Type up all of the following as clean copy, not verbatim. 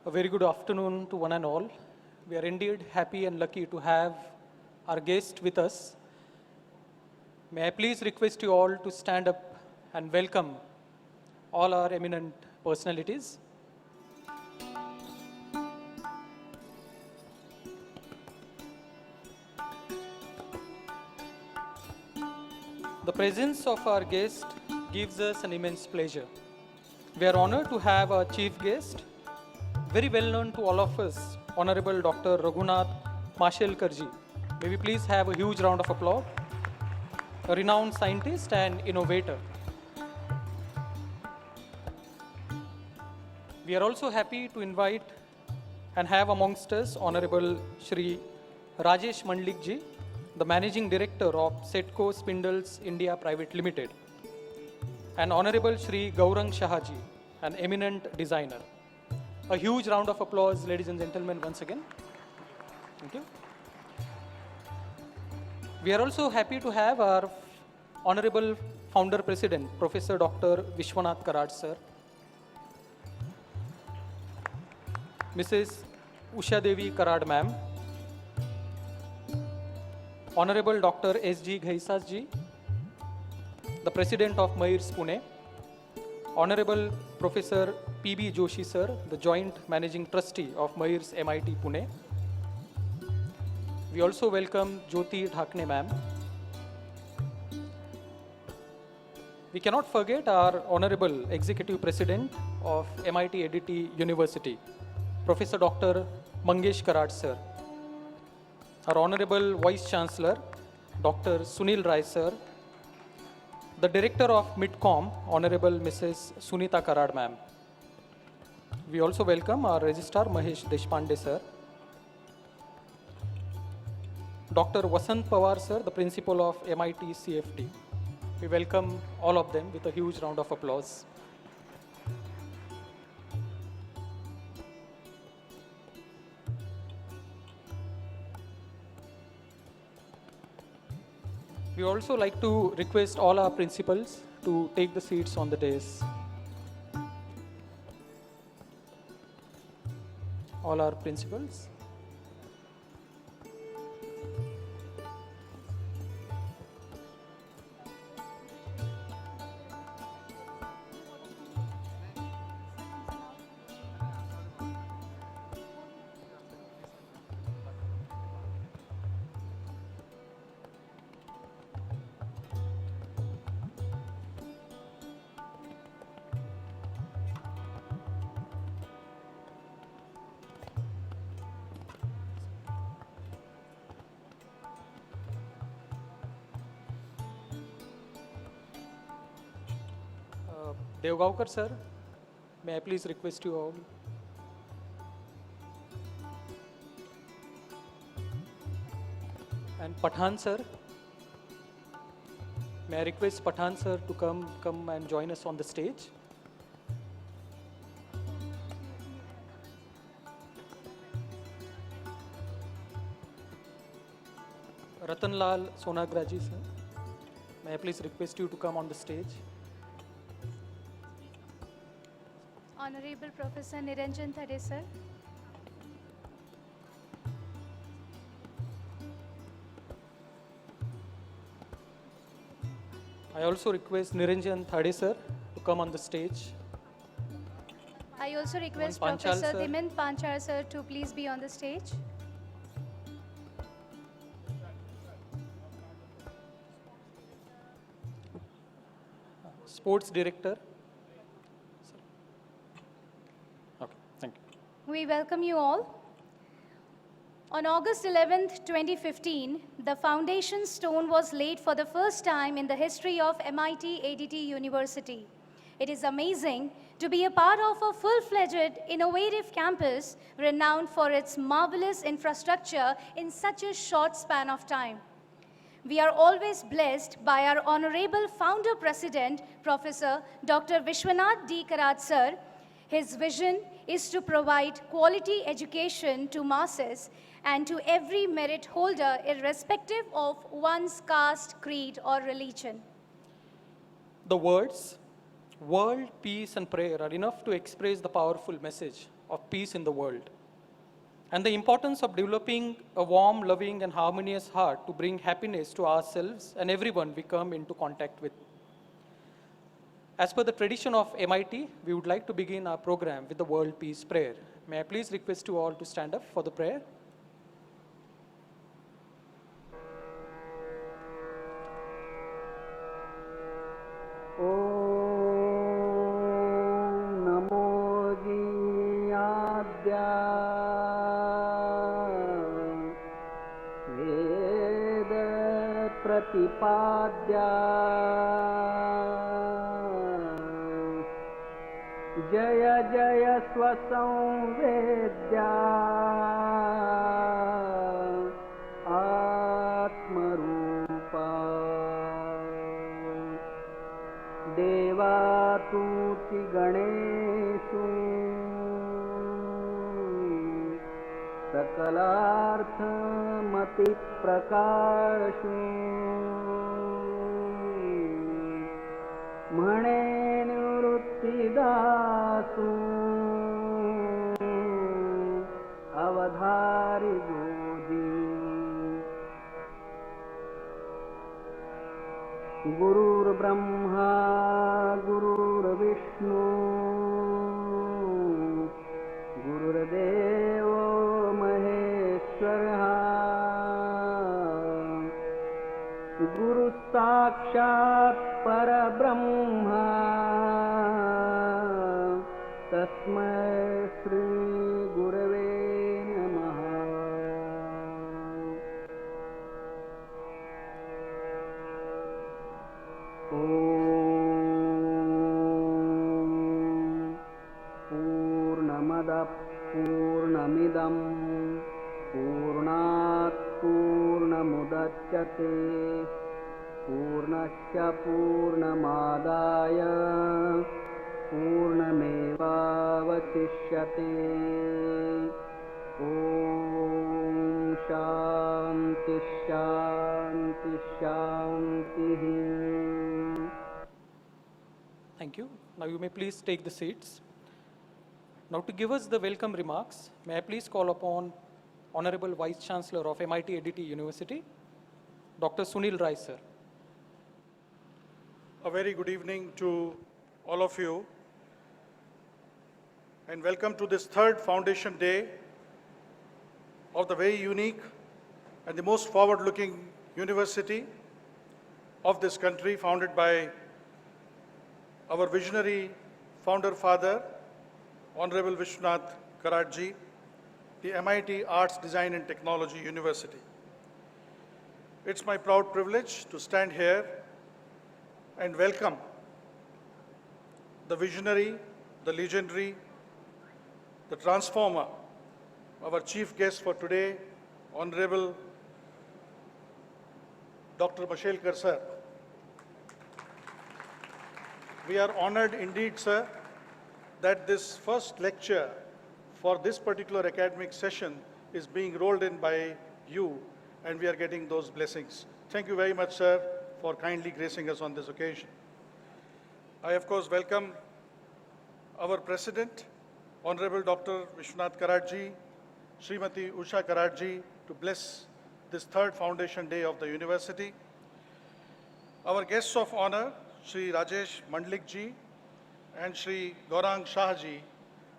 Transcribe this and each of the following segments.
A very good afternoon to one and all. We are indeed happy and lucky to have our guest with us. May I please request you all to stand up and welcome all our eminent personalities. The presence of our guest gives us an immense pleasure. We are honored to have our chief guest, very well known to all of us, Honorable Dr. Raghunath Mashelkarji. May we please have a huge round of applause. A renowned scientist and innovator. We are also happy to invite and have amongst us Honorable Shri Rajesh Mandlikji, the Managing Director of Setco Spindles India Private Limited, and Honorable Shri Gaurang Shahaji, an eminent designer. A huge round of applause, ladies and gentlemen, once again. Thank you. We are also happy to have our Honorable Founder President, Professor Dr. Vishwanath Karad sir, Mrs. Usha Devi Karad ma'am, Honorable Dr. S.G. Ghaisas ji, the President of Mayurs Pune, Honorable Professor P.B. Joshi sir, the Joint Managing Trustee of Mayurs MIT Pune. We also welcome Jyoti Dhakne ma'am. We cannot forget our Honorable Executive President of MIT Aditi University, Professor Dr. Mangesh Karad sir. Our Honorable Vice Chancellor, Dr. Sunil Rai sir. The Director of MIDCOM, Honorable Mrs. Sunita Karad ma'am. We also welcome our Registrar Mahesh Deshpande sir. Dr. Vasant Pawar sir, the Principal of MIT CFT. We welcome all of them with a huge round of applause. We also like to request all our principals to take the seats on the dais. All our principals. Devgaonkar sir, may I please request you all. And Pathan sir, may I request Pathan sir to come and join us on the stage. Ratanlal Sonagraji sir, may I please request you to come on the stage. Honorable Professor Niranjan Thade sir. I also request Niranjan Thade sir to come on the stage. I also request Panchal Professor sir. Dimant Panchal sir to please be on the stage. Sports Director. Okay, thank you. We welcome you all. On August 11th, 2015, the foundation stone was laid for the first time in the history of MIT ADT University. It is amazing to be a part of a full-fledged, innovative campus renowned for its marvelous infrastructure in such a short span of time. We are always blessed by our Honorable Founder President, Professor Dr. Vishwanath D. Karad sir. His vision is to provide quality education to masses and to every merit holder irrespective of one's caste, creed, or religion. The words, World peace and prayer are enough to express the powerful message of peace in the world and the importance of developing a warm, loving, and harmonious heart to bring happiness to ourselves and everyone we come into contact with. As per the tradition of MIT, we would like to begin our program with the World Peace Prayer. May I please request you all to stand up for the prayer? नमो गीयाद्या वेद प्रतिपाद्या जय जय स्वसंवेद्या आत्मरूपा देवातुति गणेषु सकलार्थमतिप्रकाशु म्हणे निवृत्तिदासु अवधारि गोदी गुरुर्ब्रह्मा गुरुर्विष्णु गुरुर्देवो महेश्वरः गुरुसाक्षात् परब्रह्मा तस्मै श्री गुरवे नमः। पूर्णमदः पूर्णमिदं पूर्णात् पूर्णमुदच्यते पूर्णस्य पूर्णमादाय पूर्णमेवावशिष्यते। ॐ शान्ति शान्ति शान्तिः। Thank you. Now you may please take the seats. Now to give us the welcome remarks, may I please call upon Honorable Vice Chancellor of MIT ADT University, Dr. Sunil Rai, sir. A very good evening to all of you, and welcome to this third Foundation Day of the very unique and the most forward-looking university of this country, founded by our visionary founder father, Honorable Vishwanath Karatji, the MIT Arts, Design and Technology University. It's my proud privilege to stand here and welcome the visionary, the legendary, the transformer, our chief guest for today, Honorable Dr. Mashelkar, sir. We are honored indeed, sir, that this first lecture for this particular academic session is being rolled in by you, and we are getting those blessings. Thank you very much, sir, for kindly gracing us on this occasion. I, of course, welcome our President, Honorable Dr. Vishwanath Karatji, Srimati Usha Karatji, to bless this third Foundation Day of the University. Our guests of honor, Shri Rajesh Mandlikji and Shri Gaurang Shahji,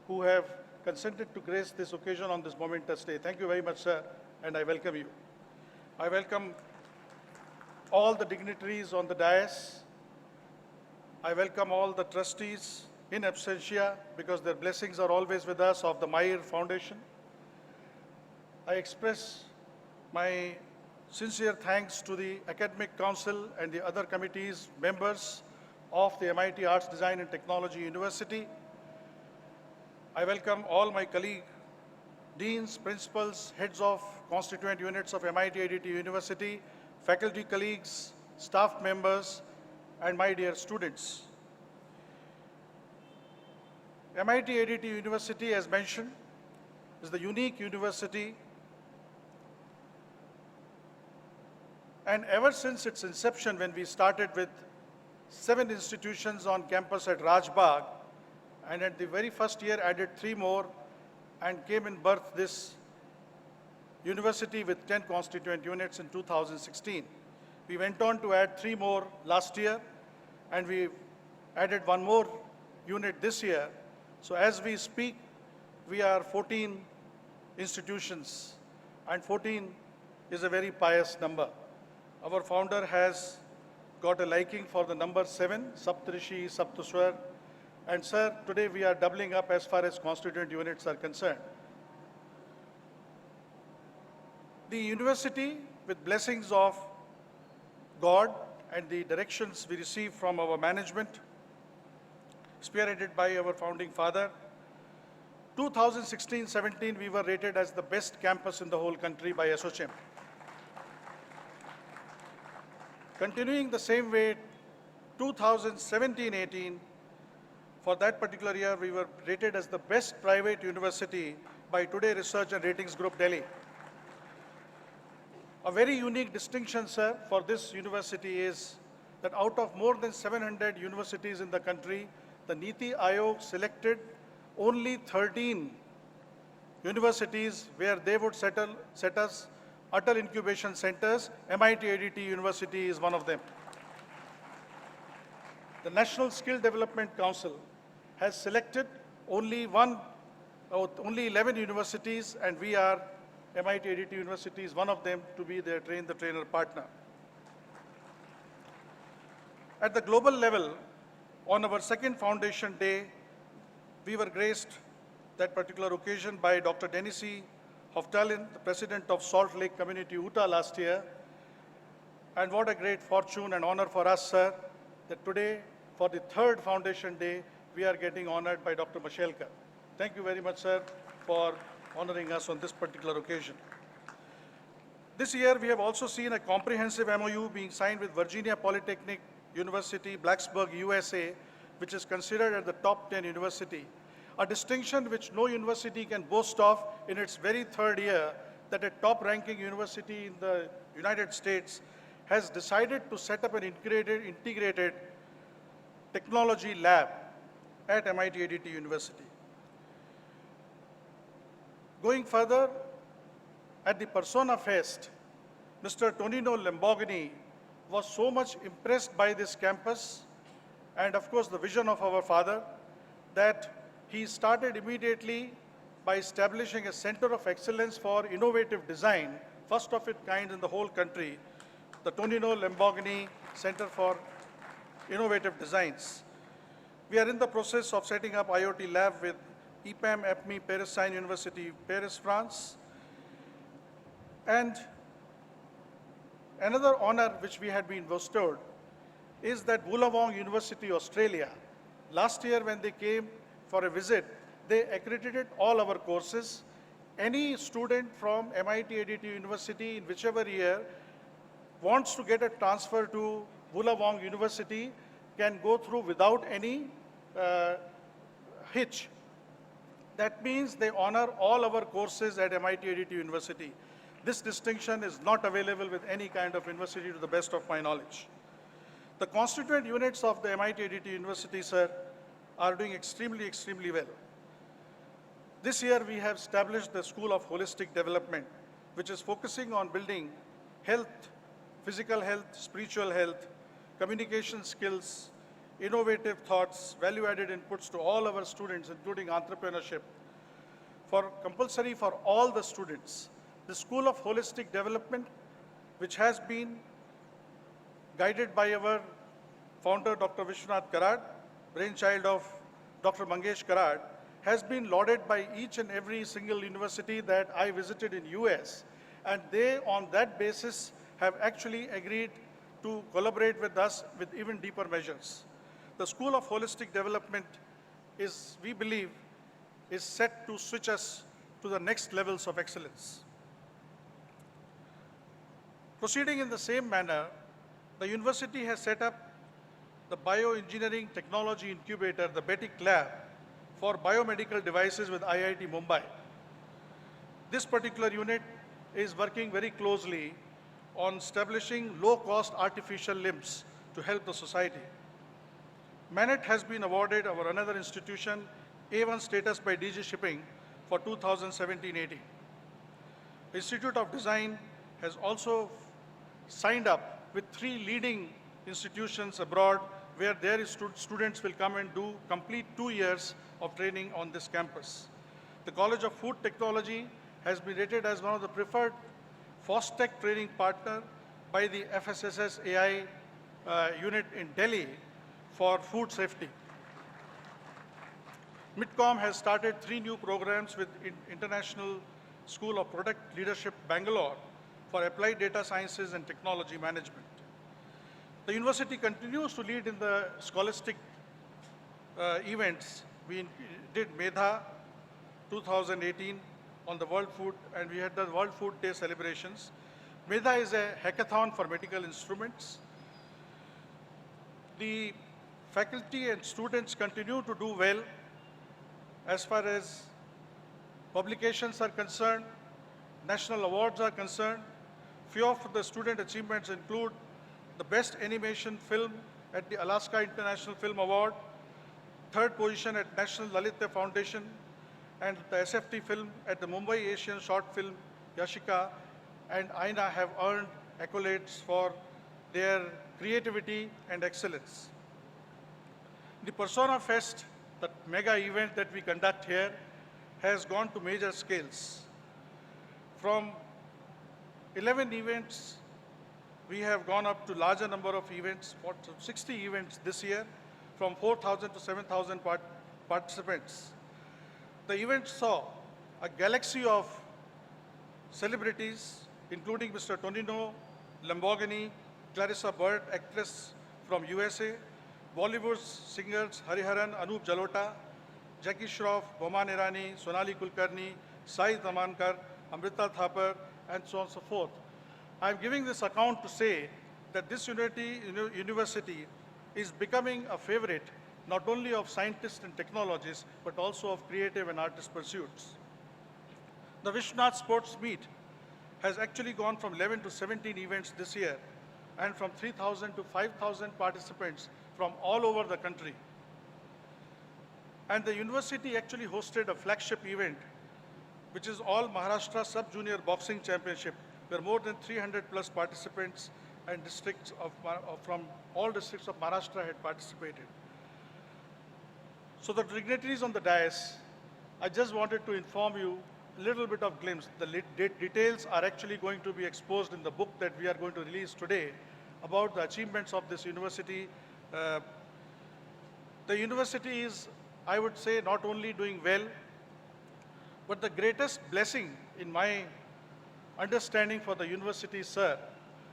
who have consented to grace this occasion on this momentous day. Thank you very much, sir, and I welcome you. I welcome all the dignitaries on the dais. I welcome all the trustees in absentia, because their blessings are always with us, of the Mair Foundation. I express my sincere thanks to the Academic Council and the other committees, members of the MIT Arts, Design and Technology University. I welcome all my colleagues, deans, principals, heads of constituent units of MIT ADT University, faculty colleagues, staff members, and my dear students. MIT ADT University, as mentioned, is the unique university, and ever since its inception, when we started with 7 institutions on campus at Rajbagh, and at the very first year added 3 more and came in birth this university with 10 constituent units in 2016. We went on to add 3 more last year, and we added 1 more unit this year. So as we speak, we are 14 institutions, and 14 is a very pious number. Our founder has got a liking for the number 7, Saptrishi, Saptaswar, and sir, today we are doubling up as far as constituent units are concerned. The university, with blessings of God and the directions we receive from our management, spearheaded by our founding father, 2016-17 we were rated as the best campus in the whole country by ASSOCHAM. Continuing the same way, 2017-18, for that particular year, we were rated as the best private university by Today Research and Ratings Group, Delhi. A very unique distinction, sir, for this university is that out of more than 700 universities in the country, the NITI Aayog selected only 13 universities where they would set us Atal Incubation Centers. MIT ADT University is one of them. The National Skill Development Council has selected only 11 universities, and we are, MIT ADT University is one of them, to be their train-the-trainer partner. At the global level, on our second foundation day, we were graced that particular occasion by Dr. Denisi Hoftalin, the president of Salt Lake Community, Utah, last year. And what a great fortune and honor for us, sir, that today, for the third foundation day, we are getting honored by Dr. Mashelkar. Thank you very much, sir, for honoring us on this particular occasion. This year, we have also seen a comprehensive MOU being signed with Virginia Polytechnic University, Blacksburg, USA, which is considered as the top 10 university. A distinction which no university can boast of in its very third year, that a top-ranking university in the United States has decided to set up an integrated technology lab at MIT ADT University. Going further, at the Persona Fest, Mr. Tonino Lamborghini was so much impressed by this campus and, of course, the vision of our father, that he started immediately by establishing a center of excellence for innovative design, first of its kind in the whole country, the Tonino Lamborghini Center for Innovative Designs. We are in the process of setting up IoT lab with EPAM, EPMI, Paris-Sine University, Paris, France. And another honor which we had been bestowed is that Wollongong University, Australia. Last year when they came for a visit, they accredited all our courses. Any student from MIT ADT University in whichever year wants to get a transfer to Wollongong University can go through without any hitch. That means they honor all our courses at MIT ADT University. This distinction is not available with any kind of university to the best of my knowledge. The constituent units of the MIT ADT University, sir, are doing extremely well. This year we have established the School of Holistic Development, which is focusing on building health, physical health, spiritual health, communication skills, innovative thoughts, value-added inputs to all our students, including entrepreneurship, compulsory for all the students. The School of Holistic Development, which has been guided by our founder, Dr. Vishwanath Karad, brainchild of Dr. Mangesh Karad, has been lauded by each and every single university that I visited in US. And they, on that basis, have actually agreed to collaborate with us with even deeper measures. The School of Holistic Development is, we believe, is set to switch us to the next levels of excellence. Proceeding in the same manner, the university has set up the Bioengineering Technology Incubator, the BETIC Lab, for biomedical devices with IIT Mumbai. This particular unit is working very closely on establishing low-cost artificial limbs to help the society. Manet has been awarded our another institution A1 status by DG Shipping for 2017-18. Institute of Design has also signed up with 3 leading institutions abroad where their students will come and do complete 2 years of training on this campus. The College of Food Technology has been rated as one of the preferred FOSTEC training partner by the FSSS AI unit in Delhi for food safety. MITCOM has started 3 new programs with International School of Product Leadership, Bangalore, for applied data sciences and technology management. The university continues to lead in the scholastic events. We did Medha 2018 on the World Food, and we had the World Food Day celebrations. Medha is a hackathon for medical instruments. The faculty and students continue to do well as far as publications are concerned, national awards are concerned. Few of the student achievements include the Best Animation Film at the Alaska International Film Award, 3rd position at National Lalitya Foundation, and the SFT film at the Mumbai Asian Short Film Yashika and Aina have earned accolades for their creativity and excellence. The Persona Fest, the mega event that we conduct here, has gone to major scales. From 11 events, we have gone up to larger number of events, 60 events this year, from 4,000 to 7,000 participants. The event saw a galaxy of celebrities, including Mr. Tonino Lamborghini, Clarissa Bird, actress from USA, Bollywood singers Hariharan, Anup Jalota, Jackie Shroff, Boman Irani, Sonali Kulkarni, Sai Tamankar, Amrita Thapar, and so on and so forth. I'm giving this account to say that this university is becoming a favorite not only of scientists and technologists, but also of creative and artist pursuits. The Vishwanath Sports Meet has actually gone from 11 to 17 events this year, and from 3,000 to 5,000 participants from all over the country. And the university actually hosted a flagship event, which is All Maharashtra Sub-Junior Boxing Championship, where more than 300 plus participants and districts from all districts of Maharashtra had participated. So the dignitaries on the dais, I just wanted to inform you a little bit of glimpse. The details are actually going to be exposed in the book that we are going to release today about the achievements of this university. The university is, I would say, not only doing well, but the greatest blessing in my understanding for the university, sir,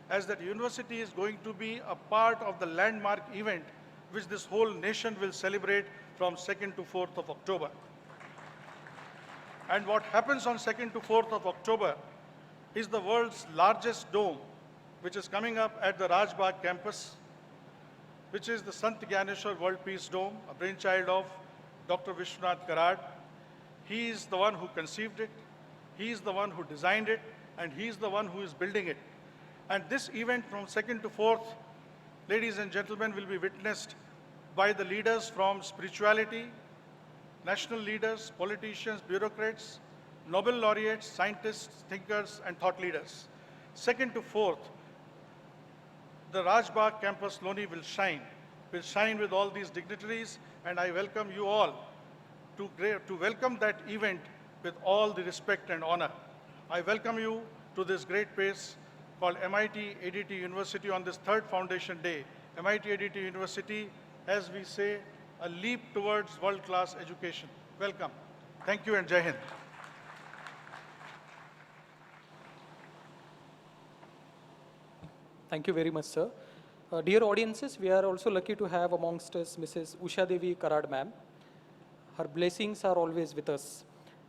as that university is going to be a part of the landmark event which this whole nation will celebrate from 2nd to 4th of October. And what happens on 2nd to 4th of October is the world's largest dome, which is coming up at the Rajbagh campus, which is the Sant Gyaneshwar World Peace Dome, a brainchild of Dr. Vishwanath Karad. He is the one who conceived it, he is the one who designed it, and he is the one who is building it. And this event from 2nd to 4th, ladies and gentlemen, will be witnessed by the leaders from spirituality, national leaders, politicians, bureaucrats, Nobel laureates, scientists, thinkers, and thought leaders. 2nd to 4th, the Rajbagh campus Loni will shine with all these dignitaries, and I welcome you all to welcome that event with all the respect and honor. I welcome you to this great place called MIT ADT University on this 3rd Foundation Day. MIT ADT University, as we say, a leap towards world-class education. Welcome. Thank you and Jai Hind. Thank you very much, sir. Dear audiences, we are also lucky to have amongst us Mrs. Usha Devi Karad ma'am. Her blessings are always with us.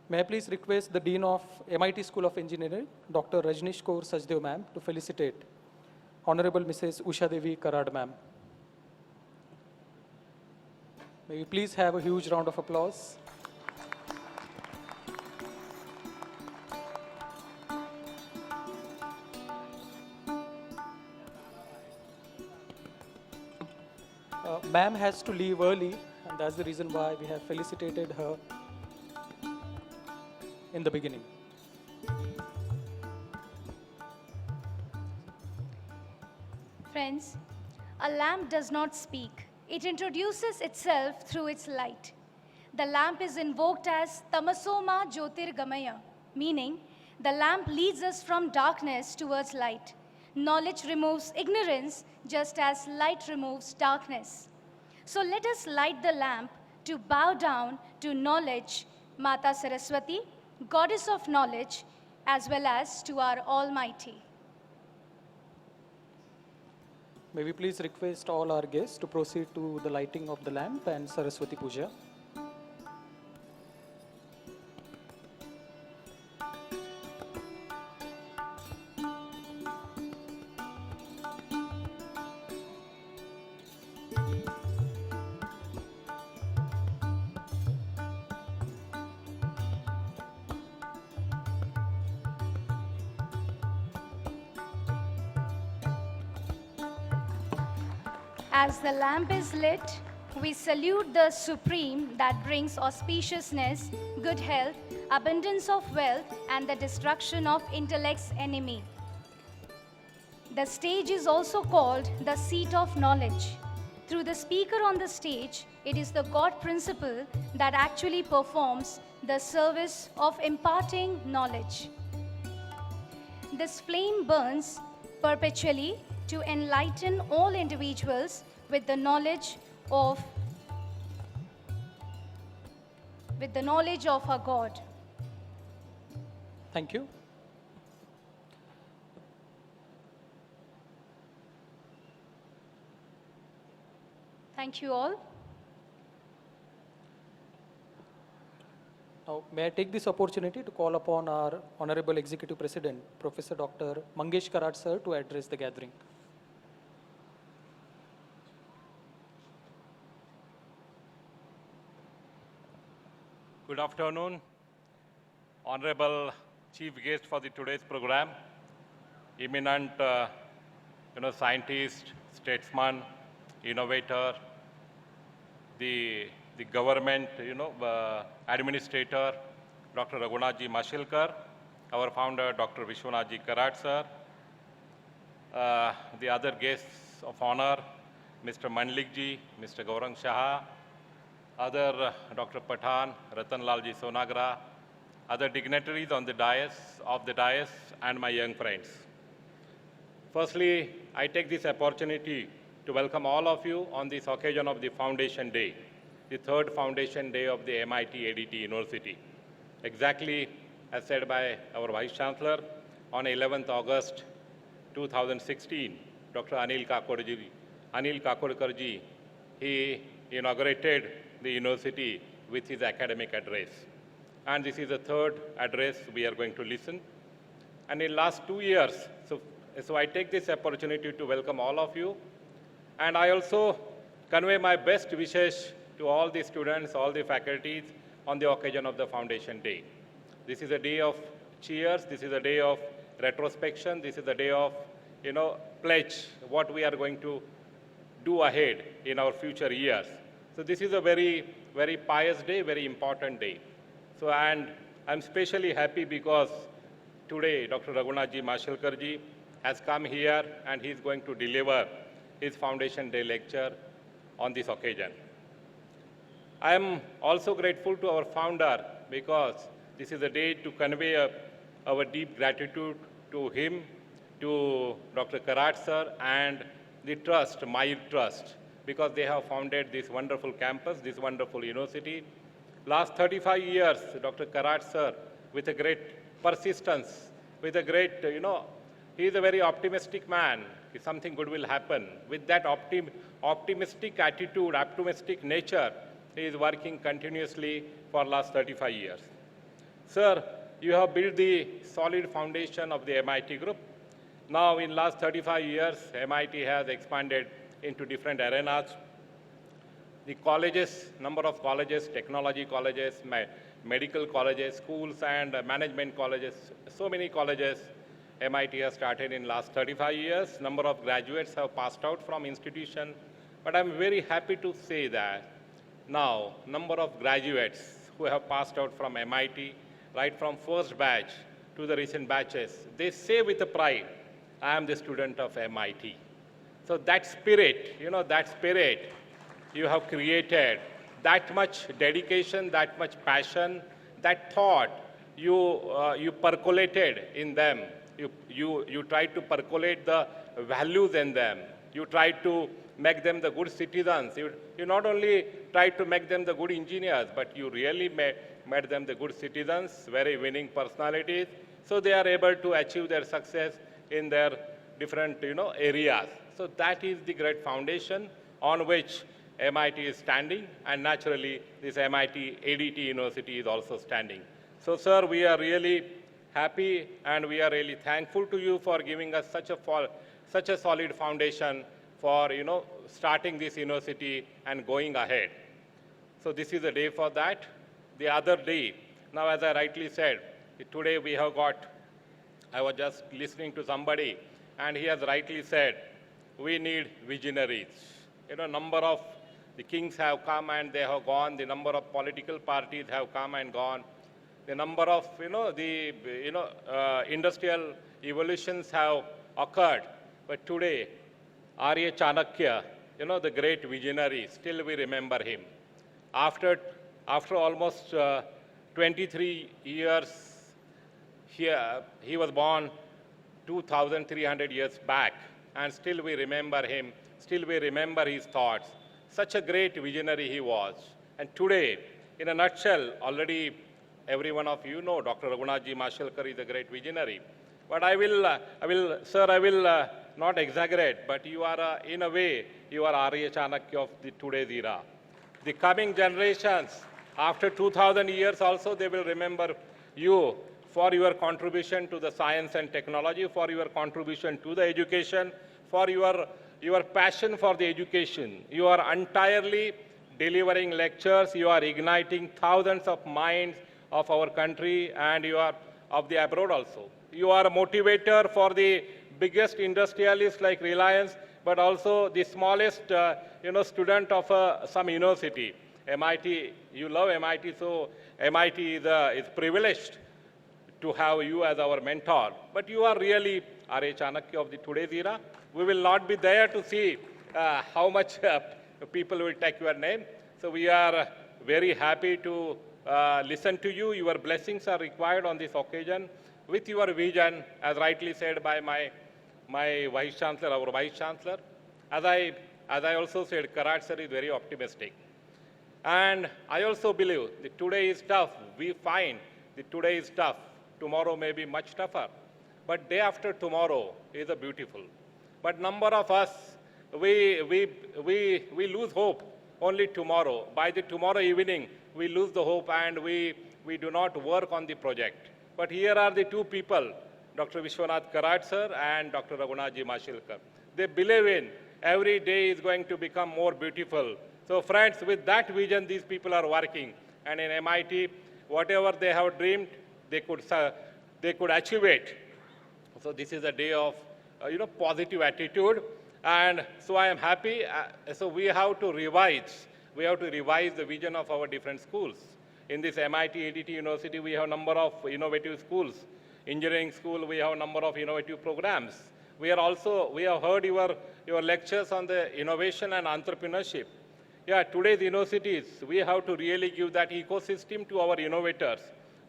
May I please request the Dean of MIT School of Engineering, Dr. Rajnish Kaur Sajdev ma'am, to felicitate Honorable Mrs. Usha Devi Karad ma'am. May we please have a huge round of applause. Ma'am has to leave early, and that's the reason why we have felicitated her in the beginning. Friends, a lamp does not speak. It introduces itself through its light. The lamp is invoked as Tamasoma Jyotirgamaya, meaning the lamp leads us from darkness towards light. Knowledge removes ignorance just as light removes darkness. So let us light the lamp to bow down to knowledge, Mata Saraswati, goddess of knowledge, as well as to our Almighty. May we please request all our guests to proceed to the lighting of the lamp and Saraswati Puja. As the lamp is lit, we salute the Supreme that brings auspiciousness, good health, abundance of wealth, and the destruction of intellect's enemy. The stage is also called the seat of knowledge. Through the speaker on the stage, it is the God principle that actually performs the service of imparting knowledge. This flame burns perpetually to enlighten all individuals with the knowledge of our God. Thank you. Thank you all. Now, may I take this opportunity to call upon our Honorable Executive President, Professor Dr. Mangesh Karat sir, to address the gathering. Good afternoon, Honorable Chief Guest for the today's program, eminent scientist, statesman, innovator, the government administrator, Dr. Raghunathji Mashelkar, our founder, Dr. Vishwanathji Karat sir, the other guests of honor, Mr. Mandlikji, Mr. Gaurang Shah, other Dr. Pathan, Ratanlalji Sonagra, other dignitaries on the dais, and my young friends. Firstly, I take this opportunity to welcome all of you on this occasion of the Foundation Day, the third Foundation Day of the MIT ADT University. Exactly as said by our Vice Chancellor, on 11th August 2016, Dr. Anil Kakodkarji, he inaugurated the university with his academic address. And this is the third address we are going to listen. And in last 2 years, so I take this opportunity to welcome all of you. And I also convey my best wishes to all the students, all the faculties on the occasion of the Foundation Day. This is a day of cheers. This is a day of retrospection. This is a day of, pledge what we are going to do ahead in our future years. So this is a very, very pious day, very important day. So, and I'm especially happy because today Dr. Raghunathji Mashelkarji has come here and he's going to deliver his Foundation Day lecture on this occasion. I am also grateful to our founder because this is a day to convey our deep gratitude to him, to Dr. Karat sir, and the trust, my trust, because they have founded this wonderful campus, this wonderful university. Last 35 years, Dr. Karat sir, with a great persistence, with a great, he is a very optimistic man. Something good will happen. With that optimistic attitude, optimistic nature, he is working continuously for last 35 years. Sir, you have built the solid foundation of the MIT group. Now, in last 35 years, MIT has expanded into different arenas. The colleges, number of colleges, technology colleges, medical colleges, schools and management colleges, so many colleges MIT has started in last 35 years. Number of graduates have passed out from institution But I'm very happy to say that now, number of graduates who have passed out from MIT, right from first batch to the recent batches, they say with a pride, I am the student of MIT. So that spirit, that spirit you have created, that much dedication, that much passion, that thought you percolated in them. You tried to percolate the values in them. You tried to make them the good citizens. You not only tried to make them the good engineers, but you really made them the good citizens, very winning personalities, so they are able to achieve their success in their different areas. So that is the great foundation on which MIT is standing, and naturally this MIT ADT University is also standing. So sir, we are really happy and we are really thankful to you for giving us such a solid foundation for starting this university and going ahead. So this is a day for that. The other day, now as I rightly said, today we have got, I was just listening to somebody and he has rightly said, we need visionaries. Number of the kings have come and they have gone, the number of political parties have come and gone, the number of industrial evolutions have occurred, but today Arya Chanakya, the great visionary, still we remember him. After almost 23 years, he was born 2,300 years back, and still we remember him, still we remember his thoughts. Such a great visionary he was. And today, in a nutshell, already every one of you know Dr. Raghunathji Mashelkar is a great visionary. But I will not exaggerate, but you are, in a way, you are Arya Chanakya of today's era. The coming generations, after 2,000 years also, they will remember you for your contribution to the science and technology, for your contribution to the education, for your passion for the education. You are entirely delivering lectures, you are igniting thousands of minds of our country, and you are of the abroad also. You are a motivator for the biggest industrialists like Reliance, but also the smallest student of some university. MIT, you love MIT, so MIT is privileged to have you as our mentor. But you are really Arya Chanakya of the today's era. We will not be there to see how much people will take your name. So we are very happy to listen to you. Your blessings are required on this occasion. With your vision, as rightly said by my Vice Chancellor, our Vice Chancellor, as I also said, Karat sir is very optimistic. And I also believe that today is tough. We find that today is tough. Tomorrow may be much tougher. But day after tomorrow is a beautiful. But number of us, we lose hope only tomorrow. By the tomorrow evening, we lose the hope and we do not work on the project. But here are the two people, Dr. Vishwanath Karat sir and Dr. Raghunathji Mashelkar. They believe in every day is going to become more beautiful. So friends, with that vision, these people are working. And in MIT, whatever they have dreamed, they could achieve it. So this is a day of positive attitude. And so I am happy. So we have to revise. We have to revise the vision of our different schools. In this MIT ADT University, we have a number of innovative schools. Engineering school, we have a number of innovative programs. We have heard your lectures on the innovation and entrepreneurship. Yeah, today's universities, we have to really give that ecosystem to our innovators.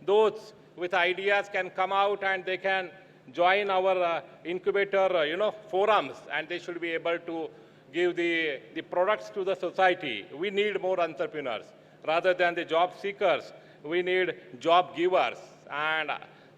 Those with ideas can come out and they can join our incubator, forums, and they should be able to give the products to the society. We need more entrepreneurs. Rather than the job seekers, we need job givers. And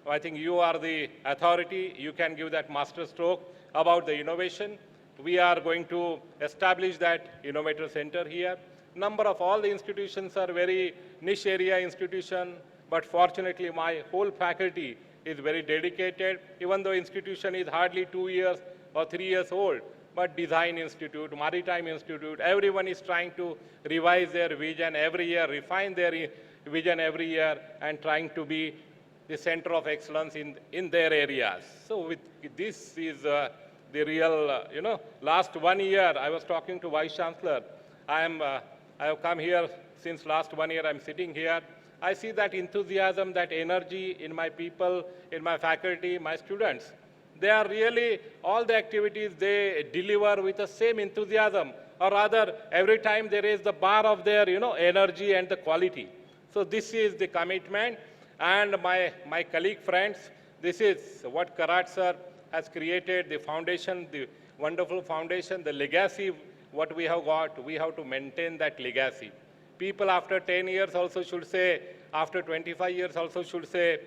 I think you are the authority. You can give that master stroke about the innovation. We are going to establish that innovator center here. Number of all the institutions are very niche area institution, but fortunately my whole faculty is very dedicated, even though institution is hardly 2 years or 3 years old. But Design Institute, Maritime Institute, everyone is trying to revise their vision every year, refine their vision every year, and trying to be the center of excellence in their areas. So with this is the real, last 1 year, I was talking to Vice Chancellor. I have come here since last 1 year, I'm sitting here. I see that enthusiasm, that energy in my people, in my faculty, my students. They are really, all the activities they deliver with the same enthusiasm, or rather, every time they raise the bar of their, energy and the quality. So this is the commitment, and my colleague friends, this is what Karat sir has created, the foundation, the wonderful foundation, the legacy, what we have got, we have to maintain that legacy. People after 10 years also should say, after 25 years also should say,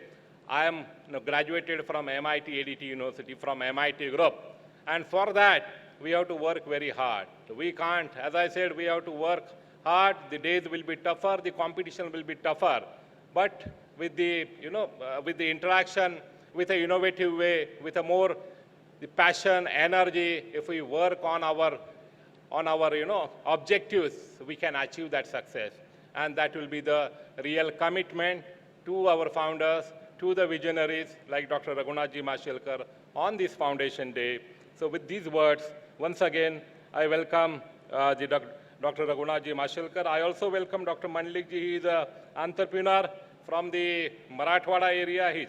I am graduated from MIT ADT University, from MIT group. And for that, we have to work very hard. We can't, as I said, we have to work hard. The days will be tougher, the competition will be tougher. But with the, with the interaction, with an innovative way, with a more the passion, energy, if we work on our objectives, we can achieve that success. And that will be the real commitment to our founders, to the visionaries like Dr. Raghunathji Mashelkar on this Foundation Day. So with these words, once again, I welcome Dr. Raghunathji Mashelkar. I also welcome Dr. Mandlikji. He is an entrepreneur from the Marathwada area.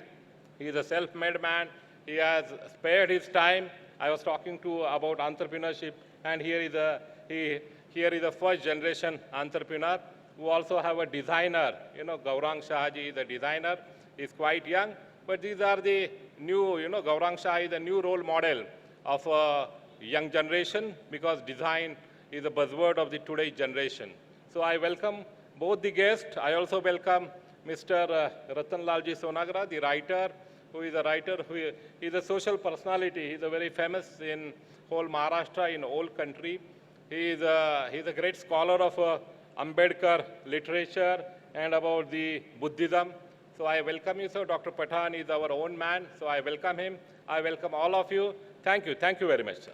He is a self-made man. He has spared his time. I was talking to about entrepreneurship, and here is a first generation entrepreneur who also have a designer. Gaurang Shahji is a designer. He's quite young, but these are the new, Gaurang Shah is a new role model of a young generation, because design is a buzzword of the today's generation. So I welcome both the guests. I also welcome Mr. Ratanlalji Sonagra, the writer, who is a social personality. He's a very famous in whole Maharashtra, in whole country. He's a great scholar of Ambedkar literature and about the Buddhism. So I welcome you, sir. Dr. Pathan is our own man, so I welcome him. I welcome all of you. Thank you. Thank you very much, sir.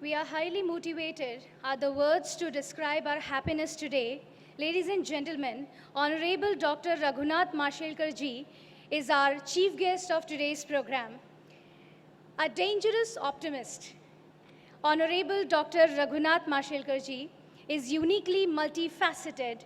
We are highly motivated are the words to describe our happiness today. Ladies and gentlemen, Honorable Dr. Raghunath Mashelkar ji is our chief guest of today's program. A dangerous optimist, Honorable Dr. Raghunath Mashelkar ji is uniquely multifaceted.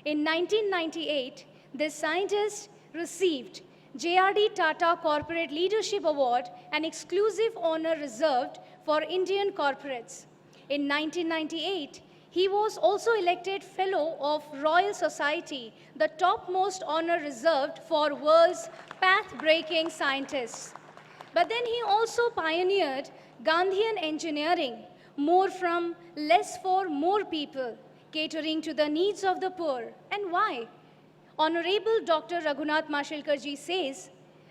In 1998, this scientist received JRD Tata Corporate Leadership Award, an exclusive honor reserved for Indian corporates. In 1998, he was also elected Fellow of Royal Society, the topmost honor reserved for world's path-breaking scientists. But then he also pioneered Gandhian engineering, more from less for more people, catering to the needs of the poor. And why? Honorable Dr. Raghunath Mashelkar ji says,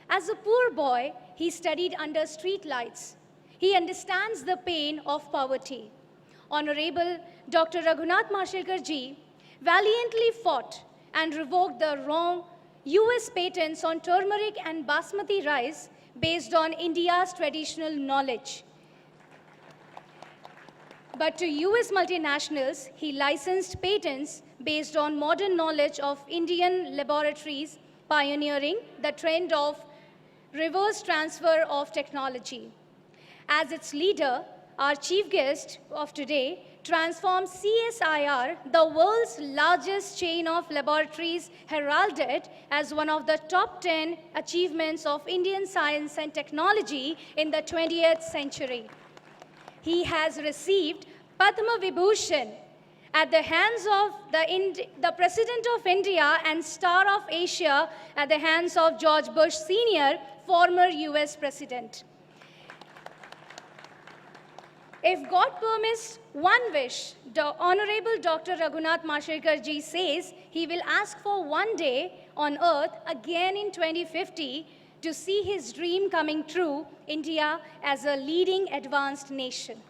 as a poor boy, he studied under street lights. He understands the pain of poverty. Honorable Dr. Raghunath Mashelkar ji valiantly fought and revoked the wrong US patents on turmeric and basmati rice based on India's traditional knowledge. But to US multinationals, he licensed patents based on modern knowledge of Indian laboratories, pioneering the trend of reverse transfer of technology. As its leader, our chief guest of today transformed CSIR, the world's largest chain of laboratories, heralded as one of the top 10 achievements of Indian science and technology in the 20th century. He has received Padma Vibhushan at the hands of the President of India and Star of Asia at the hands of George Bush Sr., former US President. If God permits one wish, the Honorable Dr. Raghunath Mashelkar ji says he will ask for one day on earth again in 2050 to see his dream coming true, India as a leading advanced nation.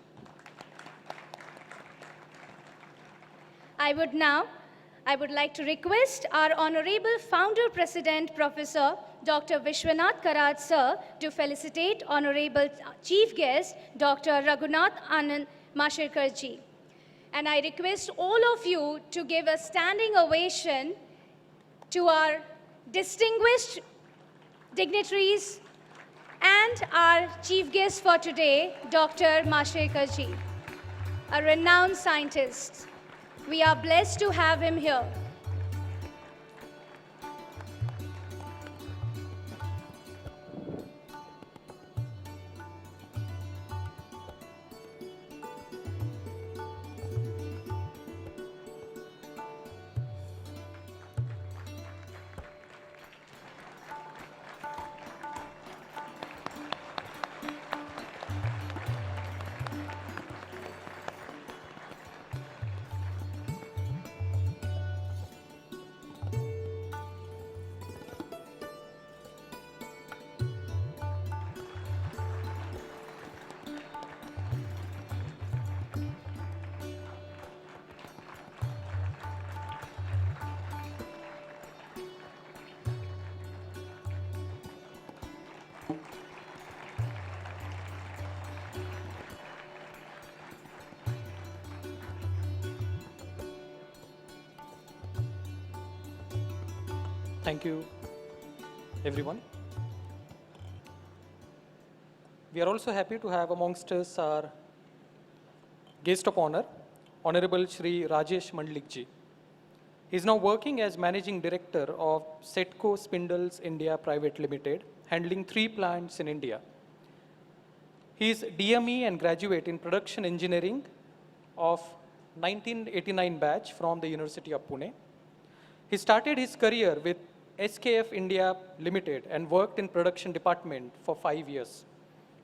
I would like to request our Honorable Founder President, Professor Dr. Vishwanath Karat sir, to felicitate Honorable Chief Guest, Dr. Raghunath Anand Mashelkar ji. And I request all of you to give a standing ovation to our distinguished dignitaries And our chief guest for today, Dr. Mashekar ji, a renowned scientist. We are blessed to have him here. Thank you, everyone. We are also happy to have amongst us our guest of honor, Honorable Shri Rajesh Mandlik ji. He is now working as Managing Director of Setco Spindles India Private Limited, handling 3 plants in India. He is DME and graduate in Production Engineering of 1989 batch from the University of Pune. He started his career with SKF India Limited and worked in production department for 5 years.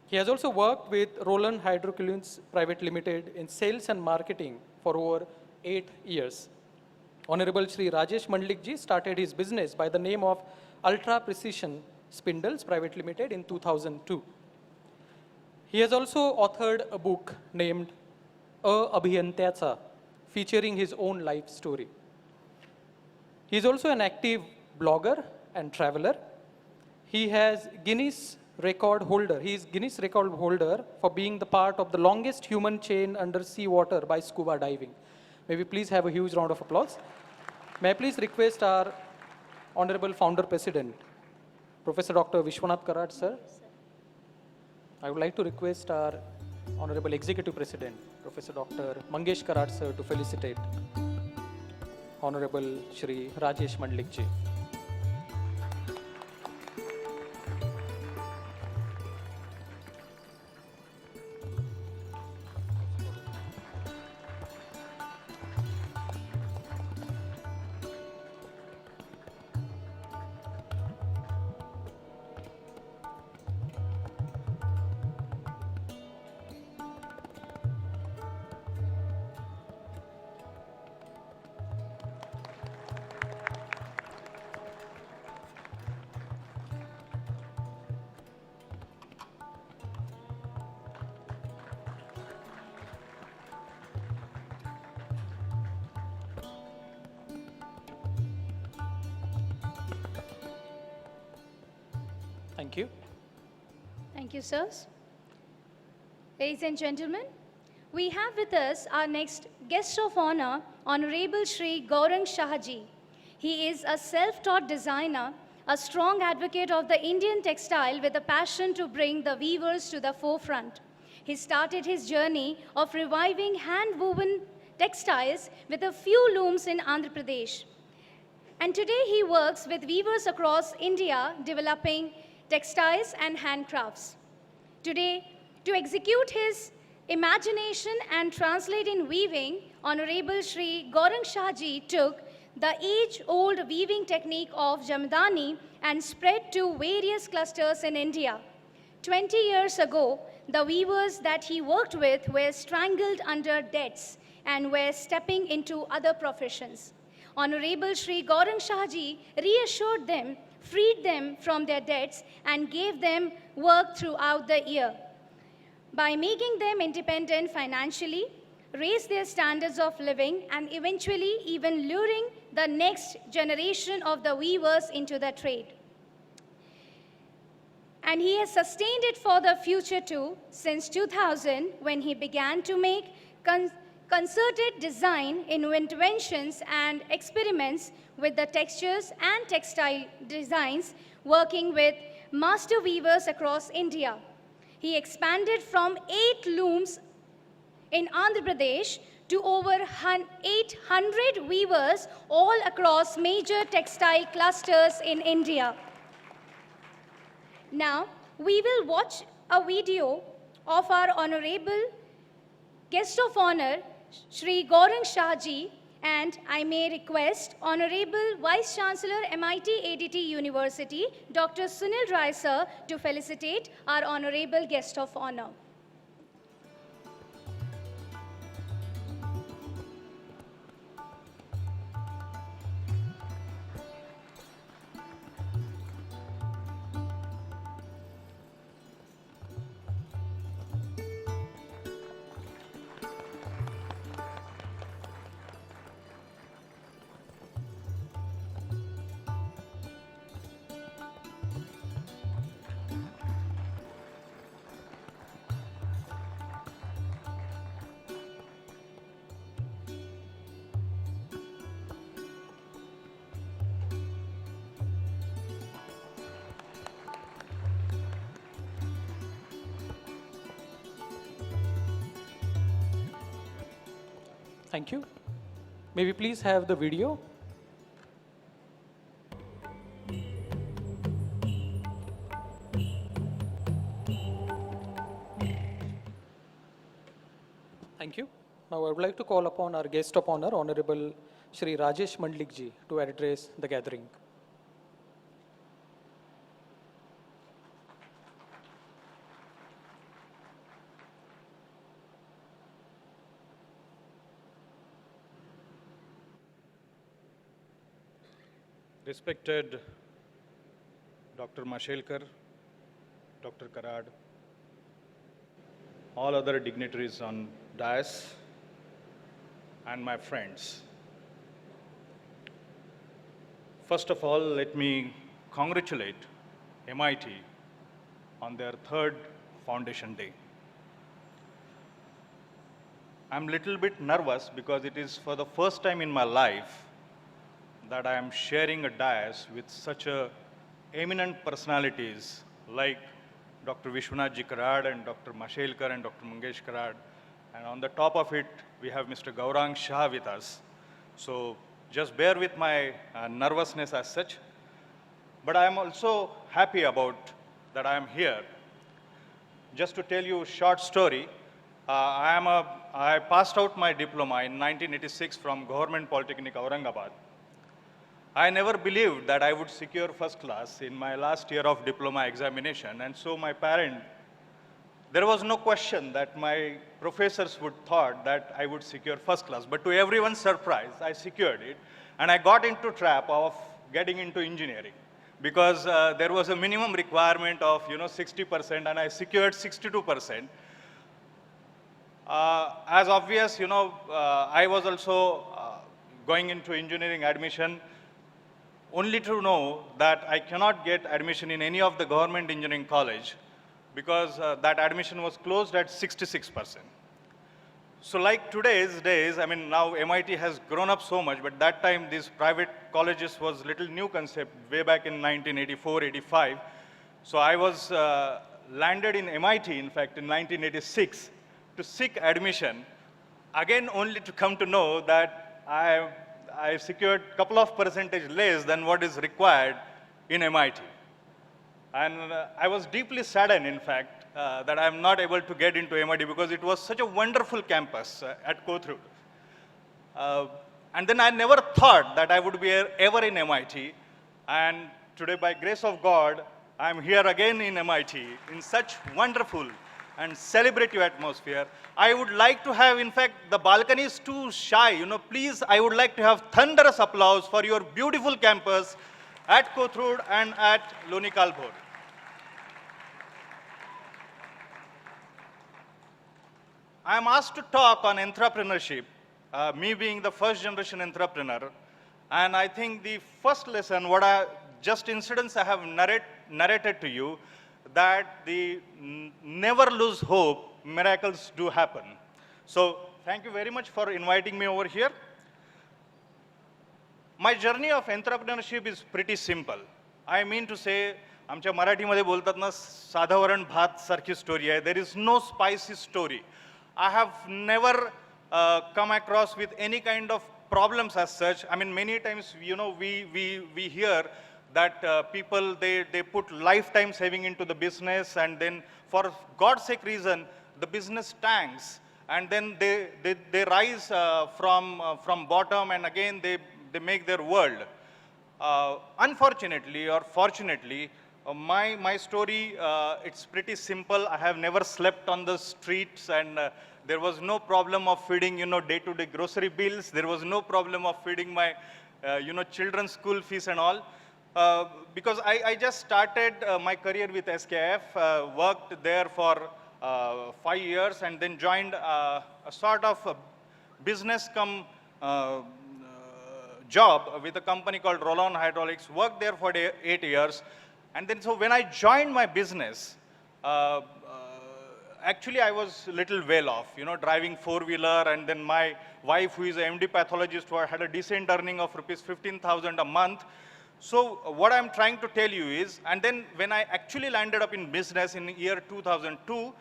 He has also worked with Roland Hydroquinone Private Limited in sales and marketing for over 8 years. Honorable Shri Rajesh Mandlik ji started his business by the name of Ultra Precision Spindles Private Limited in 2002. He has also authored a book named Abhiyantyacha, featuring his own life story. He is also an active blogger and traveler. He is Guinness record holder for being the part of the longest human chain under sea water by scuba diving. May we please have a huge round of applause. May I please request our Honorable Founder President, Professor Dr. Vishwanath Karad, sir. I would like to request our Honorable Executive President, Professor Dr. Mangesh Karad, sir, to felicitate Honorable Shri Rajesh Mandlik ji. Thank you. Thank you, sirs. Ladies and gentlemen, we have with us our next guest of honor, Honorable Shri Gaurang Shahaji. He is a self-taught designer, a strong advocate of the Indian textile with a passion to bring the weavers to the forefront. He started his journey of reviving hand-woven textiles with a few looms in Andhra Pradesh. And today he works with weavers across India developing textiles and handcrafts. Today, to execute his imagination and translate in weaving, Honorable Shri Gaurang Shahji took the age-old weaving technique of Jamdani and spread to various clusters in India. 20 years ago, the weavers that he worked with were strangled under debts and were stepping into other professions. Honorable Shri Gaurang Shahji reassured them, freed them from their debts, and gave them work throughout the year. By making them independent financially, raised their standards of living, and eventually even luring the next generation of the weavers into the trade. And he has sustained it for the future too, since 2000, when he began to make concerted design inventions and experiments with the textures and textile designs, working with master weavers across India. He expanded from 8 looms in Andhra Pradesh to over 800 weavers all across major textile clusters in India. Now, we will watch a video of our honorable guest of honor, Shri Gaurang Shahji, and I may request Honorable Vice Chancellor MIT ADT University, Dr. Sunil Rai sir, to felicitate our honorable guest of honor. Thank you. May we please have the video? Thank you. Now I would like to call upon our guest of honor, Honorable Shri Rajesh Mandlik ji, to address the gathering. Respected Dr. Mashelkar, Dr. Karad, all other dignitaries on dais, and my friends. First of all, let me congratulate MIT on their 3rd Foundation Day. I'm a little bit nervous because it is for the first time in my life that I am sharing a dais with such eminent personalities like Dr. Vishwanath Ji Karad and Dr. Mashelkar and Dr. Mangesh Karad. And on the top of it, we have Mr. Gaurang Shah with us. So just bear with my nervousness as such. But I am also happy about that I am here. Just to tell you a short story, I passed out my diploma in 1986 from Government Polytechnic Aurangabad. I never believed that I would secure first class in my last year of diploma examination. And so my there was no question that my professors would thought that I would secure first class. But to everyone's surprise, I secured it. And I got into trap of getting into engineering because there was a minimum requirement of 60%, and I secured 62%. As obvious, I was also going into engineering admission only to know that I cannot get admission in any of the government engineering college because that admission was closed at 66%. So like today's days, I mean, now MIT has grown up so much, but that time these private colleges was little new concept way back in 1984, 85. So I was landed in MIT, in fact, in 1986 to seek admission, again only to come to know that I secured a couple of percentage less than what is required in MIT. And I was deeply saddened, in fact, that I am not able to get into MIT because it was such a wonderful campus at Kothur. And then I never thought that I would be ever in MIT. And today, by grace of God, I am here again in MIT in such wonderful and celebrative atmosphere. I would like to have, in fact, the balcony is too shy. Please, I would like to have thunderous applause for your beautiful campus at Kothur and at Loni Kalbor. I am asked to talk on entrepreneurship, me being the first generation entrepreneur. And I think the first lesson, just incidents I have narrated to you, that the never lose hope, miracles do happen. So thank you very much for inviting me over here. My journey of entrepreneurship is pretty simple. I mean to say, आमच्या मराठीमध्ये बोलतात ना, साधारण भात सारखी story आहे. There is no spicy story. I have never come across with any kind of problems as such. I mean, many times, you know, we hear that people, they put lifetime saving into the business, and then for God's sake reason, the business tanks, and then they rise from bottom, and again they make their world. Unfortunately or fortunately, my story, it's pretty simple. I have never slept on the streets, and there was no problem of feeding, you know, day-to-day grocery bills. There was no problem of feeding my, you know, children's school fees and all. Because I just started my career with SKF, worked there for 5 years, and then joined a sort of a business come job with a company called Rollon Hydraulics, worked there for 8 years. And then so when I joined my business, actually I was a little well off, you know, driving four-wheeler, and then my wife, who is a MD pathologist, who had a decent earning of rupees 15,000 a month. So what I'm trying to tell you is, and then when I actually landed up in business in year 2002,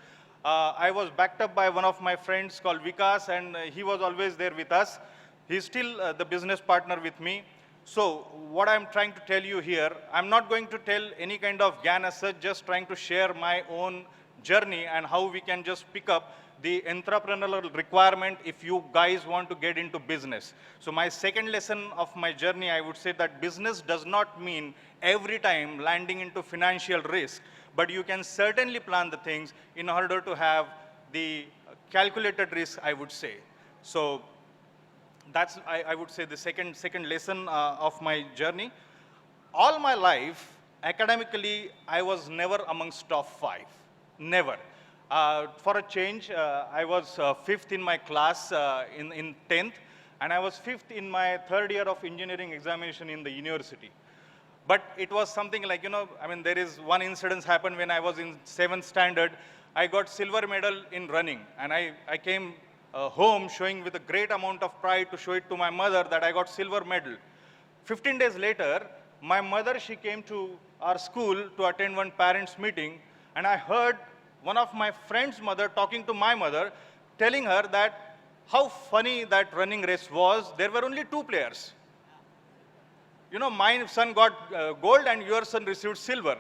I was backed up by one of my friends called Vikas, and he was always there with us. He's still the business partner with me. So what I'm trying to tell you here, I'm not going to tell any kind of GAN as such, just trying to share my own journey and how we can just pick up the entrepreneurial requirement if you guys want to get into business. So my second lesson of my journey, I would say that business does not mean every time landing into financial risk, but you can certainly plan the things in order to have the calculated risk, I would say. So that's, I would say, the second lesson of my journey. All my life, academically, I was never amongst top 5, never. For a change, I was 5th in my class in 10th, and I was 5th in my 3rd year of engineering examination in the university. But it was something like, you know, I mean, there is one incident happened when I was in 7th standard. I got silver medal in running, and I came home showing with a great amount of pride to show it to my mother that I got silver medal. 15 days later, my mother, she came to our school to attend one parents meeting, and I heard one of my friend's mother talking to my mother, telling her that how funny that running race was. There were only 2 players. You know, my son got gold and your son received silver.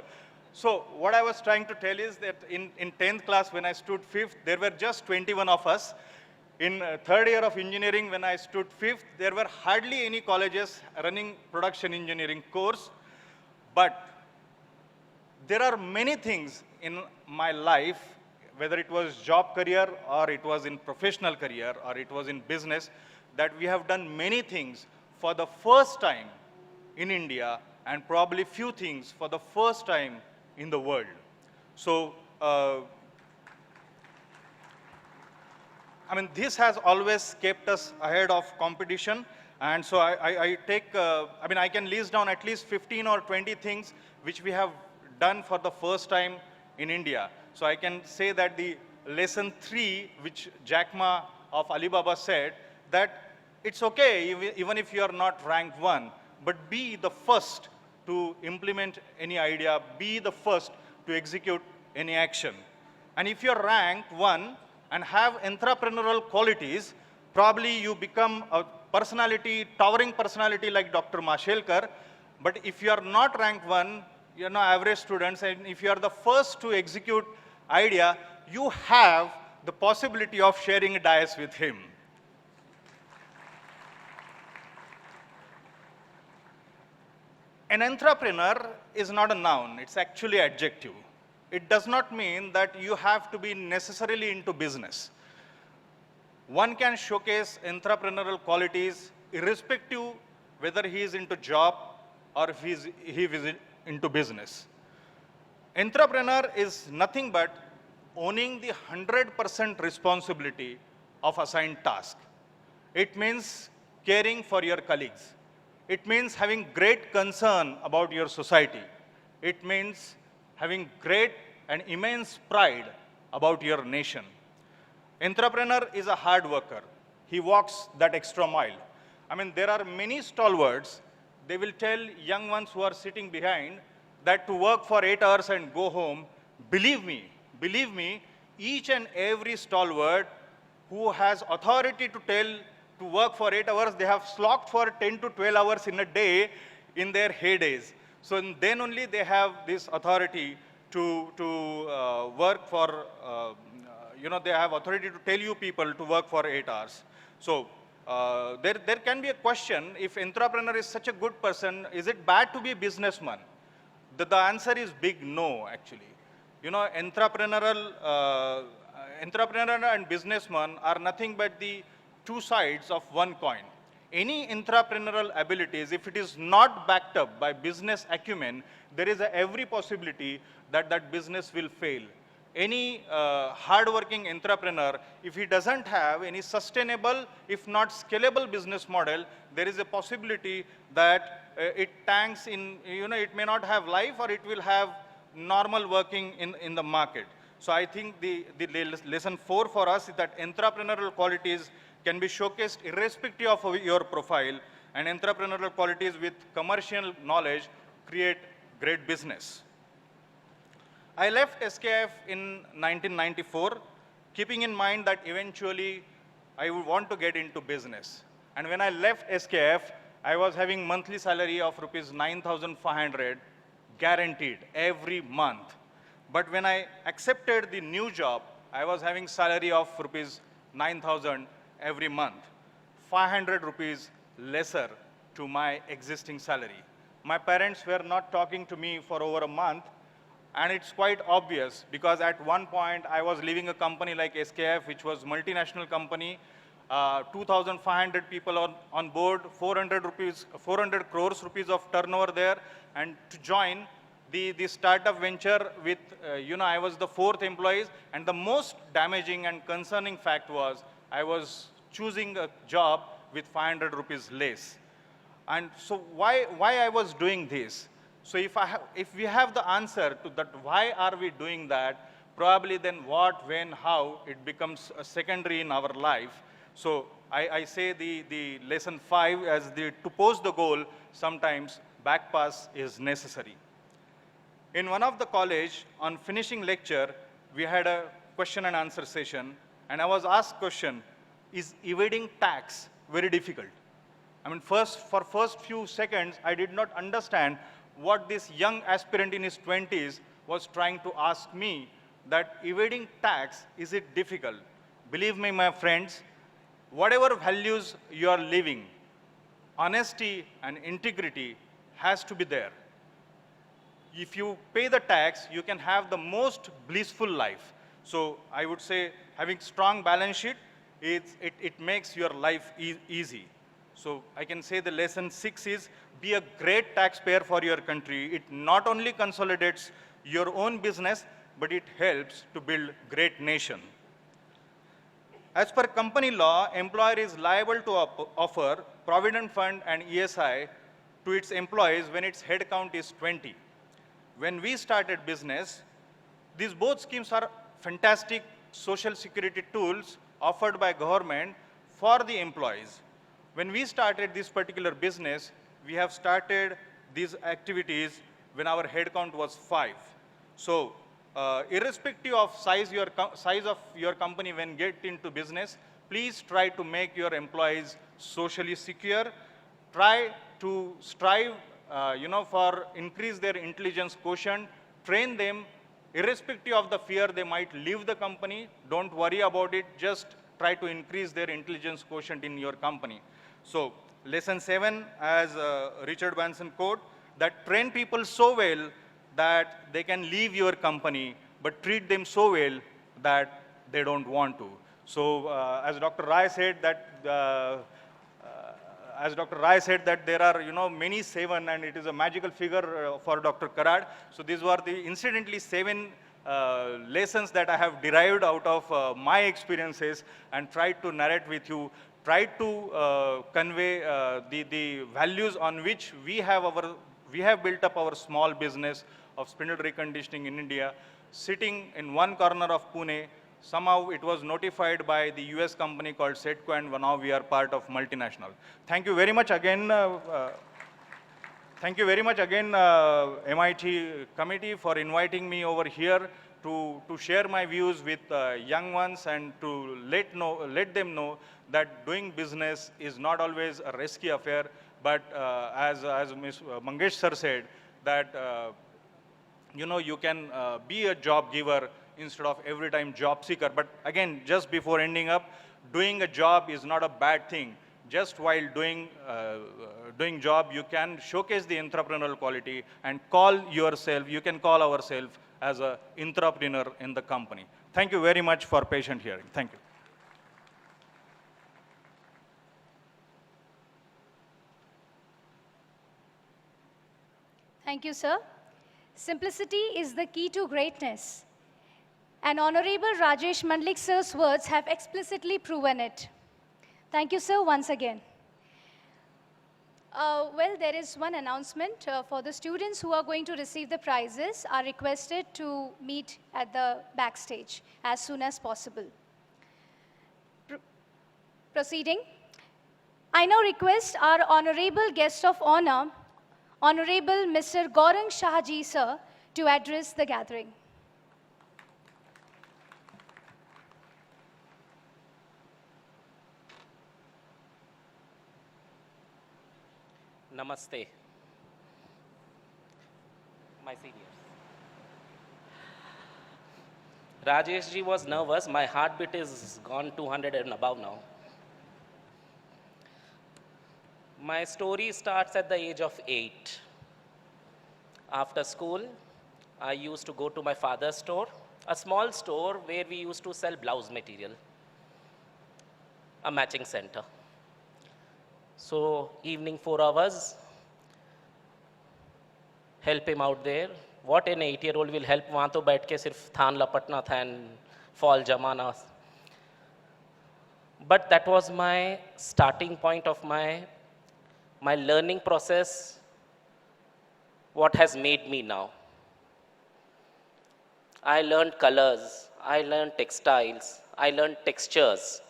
So what I was trying to tell is that in 10th class, when I stood 5th, there were just 21 of us. In 3rd year of engineering, when I stood 5th, there were hardly any colleges running production engineering course. But there are many things in my life, whether it was job career or it was in professional career or it was in business, that we have done many things for the first time in India, and probably few things for the first time in the world. So, I mean, this has always kept us ahead of competition. And so I mean, I can list down at least 15 or 20 things which we have done for the first time in India. So I can say that the lesson 3, which Jack Ma of Alibaba said, that it's okay even if you are not ranked 1, but be the first to implement any idea, be the first to execute any action. And if you're ranked 1 and have entrepreneurial qualities, probably you become a personality, towering personality like Dr. Mashelkar. But if you are not ranked 1, you're no average students, and if you are the first to execute idea, you have the possibility of sharing a dais with him. An entrepreneur is not a noun, it's actually adjective. It does not mean that you have to be necessarily into business. One can showcase entrepreneurial qualities irrespective whether he is into job or if he is into business. Entrepreneur is nothing but owning the 100% responsibility of assigned task. It means caring for your colleagues. It means having great concern about your society. It means having great and immense pride about your nation. Entrepreneur is a hard worker. He walks that extra mile. I mean, there are many stalwarts. They will tell young ones who are sitting behind that to work for 8 hours and go home, believe me, each and every stalwart who has authority to tell to work for 8 hours, they have slogged for 10 to 12 hours in a day in their heydays. So then only they have this authority to work for, they have authority to tell you people to work for 8 hours. So there can be a question, if entrepreneur is such a good person, is it bad to be a businessman? The answer is big no, actually. Entrepreneur and businessman are nothing but the two sides of one coin. Any entrepreneurial abilities, if it is not backed up by business acumen, there is every possibility that that business will fail. Any hardworking entrepreneur, if he doesn't have any sustainable, if not scalable business model, there is a possibility that it tanks in, it may not have life, or it will have normal working in the market. So I think the lesson 4 for us is that entrepreneurial qualities can be showcased irrespective of your profile, and entrepreneurial qualities with commercial knowledge create great business. I left SKF in 1994, keeping in mind that eventually I would want to get into business. And when I left SKF, I was having monthly salary of rupees 9,500 guaranteed every month. But when I accepted the new job, I was having salary of rupees 9,000 every month, 500 rupees lesser to my existing salary. My parents were not talking to me for over a month, and it's quite obvious because at one point I was leaving a company like SKF, which was multinational company, 2,500 people on board, 400 crores rupees of turnover there, and to join the startup venture with, I was the 4th employee, and the most damaging and concerning fact was I was choosing a job with 500 rupees less. And so why I was doing this? So if we have the answer to that, why are we doing that, probably then what, when, how, it becomes a secondary in our life. So I say the lesson 5 as to pose the goal, sometimes back pass is necessary. In one of the college, on finishing lecture, we had a question and answer session, and I was asked question, is evading tax very difficult? I mean, for first few seconds, I did not understand what this young aspirant in his 20s was trying to ask me, that evading tax, is it difficult? Believe me, my friends, whatever values you are living, honesty and integrity has to be there. If you pay the tax, you can have the most blissful life. So I would say having strong balance sheet, it makes your life easy. So I can say the lesson 6 is be a great taxpayer for your country. It not only consolidates your own business, but it helps to build great nation. As per company law, employer is liable to offer Provident Fund and ESI to its employees when its head count is 20. When we started business, these both schemes are fantastic social security tools offered by government for the employees. When we started this particular business, we have started these activities when our head count was 5. So irrespective of size of your company when get into business, please try to make your employees socially secure. Try to strive for increase their intelligence quotient, train them irrespective of the fear they might leave the company. Don't worry about it, just try to increase their intelligence quotient in your company. So lesson 7, as Richard Branson quote, that train people so well that they can leave your company, but treat them so well that they don't want to. So as Dr. Rai said that there are many 7, and it is a magical figure for Dr. Karad. So these were the incidentally 7 lessons that I have derived out of my experiences and tried to narrate with you, tried to convey the values on which we have built up our small business of spindle reconditioning in India, sitting in one corner of Pune. Somehow it was notified by the US company called Setco, and now we are part of multinational. Thank you very much again. Thank you very much again, MIT committee, for inviting me over here to share my views with young ones and to let them know that doing business is not always a risky affair, but as Ms. Mangesh sir said, that you can be a job giver instead of every time job seeker. But again, just before ending up, doing a job is not a bad thing. Just while doing job, you can showcase the entrepreneurial quality and you can call ourselves as an entrepreneur in the company. Thank you very much for patient hearing. Thank you. Thank you, sir. Simplicity is the key to greatness. And Honorable Rajesh Mandlik sir's words have explicitly proven it. Thank you, sir, once again. Well, there is one announcement for the students who are going to receive the prizes are requested to meet at the backstage as soon as possible. Proceeding, I now request our honorable guest of honor, Honorable Mr. Gaurang Shahji, sir, to address the gathering. Namaste, my seniors. Rajesh ji was nervous. My heartbeat is gone 200 and above now. My story starts at the age of 8. After school, I used to go to my father's store, a small store where we used to sell blouse material, a matching center. So evening 4 hours, help him out there. What an 8-year-old will help? वहाँ तो बैठ के सिर्फ थान लपटना था and fall जमाना. But that was my starting point of my learning process, what has made me now. I learned colors, I learned textiles, I learned textures.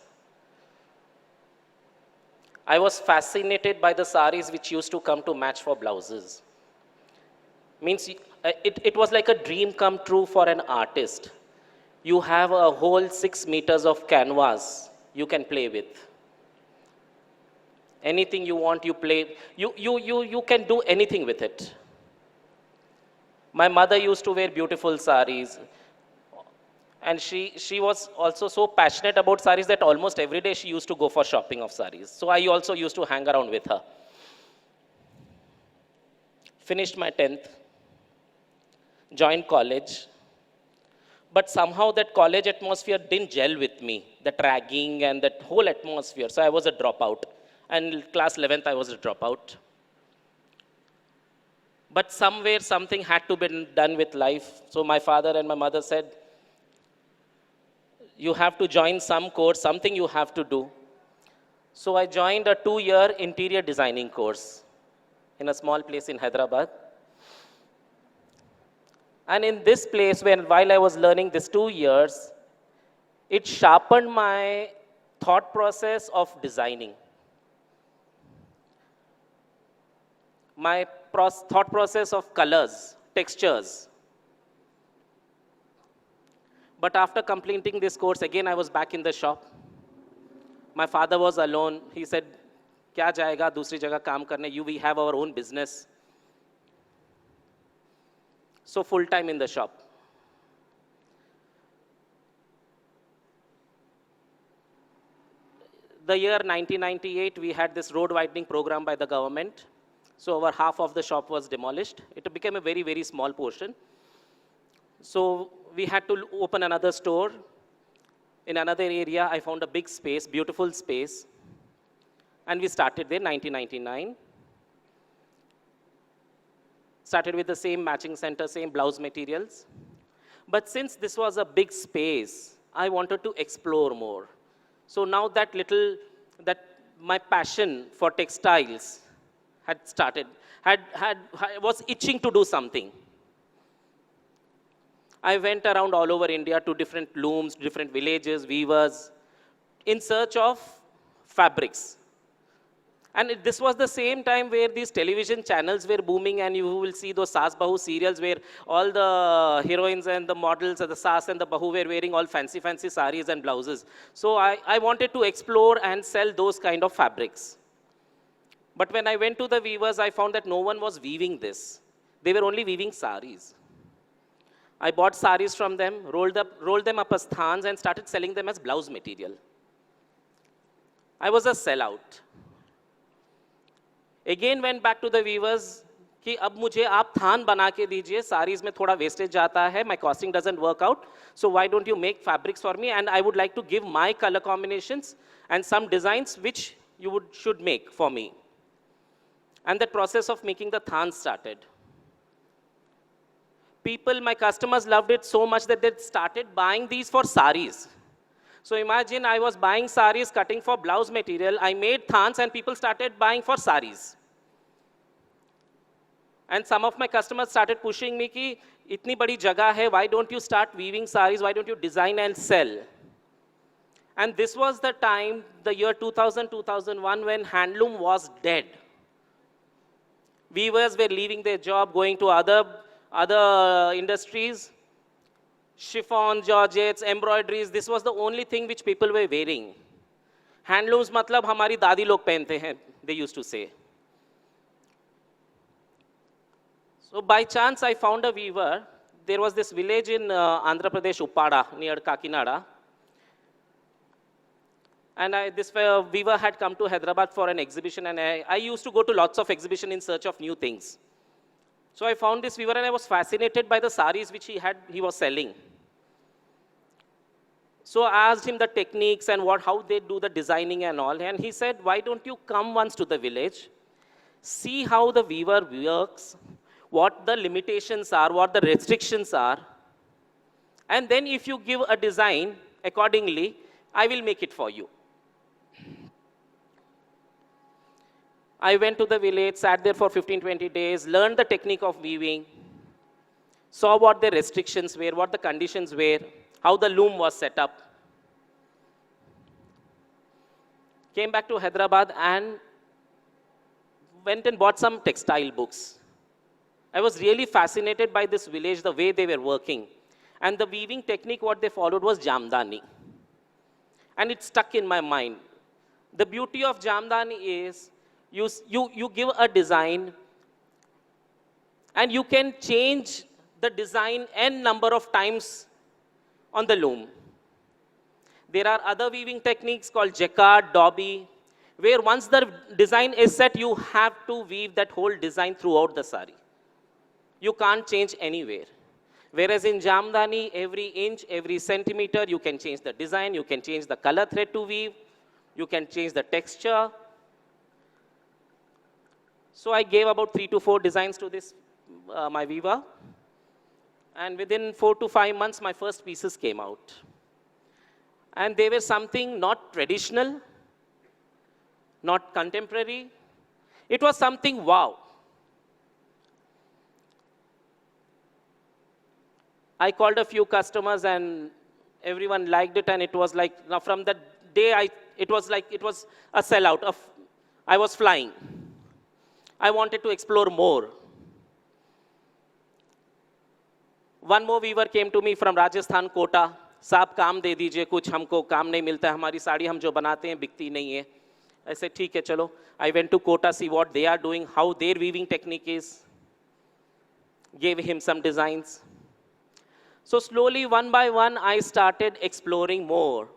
I was fascinated by the saris which used to come to match for blouses. Means it was like a dream come true for an artist. You have a whole 6 meters of canvas you can play with. Anything you want, you play. You can do anything with it. My mother used to wear beautiful saris. And she was also so passionate about saris that almost every day she used to go for shopping of saris. So I also used to hang around with her. Finished my 10th, joined college. But somehow that college atmosphere didn't gel with me, that ragging and that whole atmosphere. So I was a dropout. And class 11th, I was a dropout. But somewhere something had to be done with life. So my father and my mother said, you have to join some course, something you have to do. So I joined a 2-year interior designing course in a small place in Hyderabad. And in this place, while I was learning this 2 years, it sharpened my thought process of designing. My thought process of colors, textures. But after completing this course, again, I was back in the shop. My father was alone. He said, "Kya jayega dusri jagah kaam karne? We have our own business." So full time in the shop. The year 1998, we had this road widening program by the government. So over half of the shop was demolished. It became a very, very small portion. So we had to open another store in another area. I found a big space, beautiful space. And we started there, 1999. Started with the same matching center, same blouse materials. But since this was a big space, I wanted to explore more. So now that my passion for textiles had started, was itching to do something. I went around all over India to different looms, different villages, weavers, in search of fabrics. And this was the same time where these television channels were booming, and you will see those Saas Bahu serials where all the heroines and the models, the Saas and the Bahu were wearing all fancy, fancy saris and blouses. So I wanted to explore and sell those kind of fabrics. But when I went to the weavers, I found that no one was weaving this. They were only weaving saris. I bought saris from them, rolled them up as thans, and started selling them as blouse material. I was a sellout. Again went back to the weavers कि अब मुझे आप थान बना के दीजिए, sarees में थोड़ा wastage जाता है, my costing doesn't work out, so why don't you make fabrics for me, and I would like to give my color combinations and some designs which you should make for me. And the process of making the than started. People, my customers loved it so much that they started buying these for saris. So imagine I was buying saris, cutting for blouse material, I made thans and people started buying for saris. And some of my customers started pushing me ki, itni badi jagah hai, why don't you start weaving saris, why don't you design and sell? And this was the time, the year 2000, 2001, when handloom was dead. Weavers were leaving their job, going to other industries. Chiffon, georgettes, embroideries, this was the only thing which people were wearing. Handlooms matlab hamari dadi log pehante hain, they used to say. So by chance I found a weaver. There was this village in Andhra Pradesh, Uppada, near Kakinada. And this weaver had come to Hyderabad for an exhibition, and I used to go to lots of exhibitions in search of new things. So I found this weaver and I was fascinated by the saris which he was selling. So I asked him the techniques and how they do the designing and all, and he said, why don't you come once to the village, see how the weaver works, what the limitations are, what the restrictions are, and then if you give a design accordingly, I will make it for you. I went to the village, sat there for 15-20 days, learned the technique of weaving, saw what the restrictions were, what the conditions were, how the loom was set up. Came back to Hyderabad and went and bought some textile books. I was really fascinated by this village, the way they were working. And the weaving technique, what they followed was Jamdani. And it stuck in my mind. The beauty of Jamdani is, you give a design and you can change the design n number of times on the loom. There are other weaving techniques called jacquard, dobby, where once the design is set, you have to weave that whole design throughout the sari. You can't change anywhere. Whereas in Jamdani, every inch, every centimeter, you can change the design, you can change the color thread to weave, you can change the texture. So I gave about 3 to 4 designs to this, my weaver. And within 4 to 5 months, my first pieces came out. And they were something not traditional, not contemporary. It was something wow. I called a few customers and everyone liked it, and it was like, now from that day, it was a sellout. I was flying. I wanted to explore more. One more weaver came to me from Rajasthan, Kota. साहब काम दे दीजिए कुछ, हमको काम नहीं मिलता है, हमारी साड़ी हम जो बनाते हैं बिकती नहीं है. I said, ठीक है चलो. I went to Kota, see what they are doing, how their weaving technique is. Gave him some designs. So slowly, one by one, I started exploring more.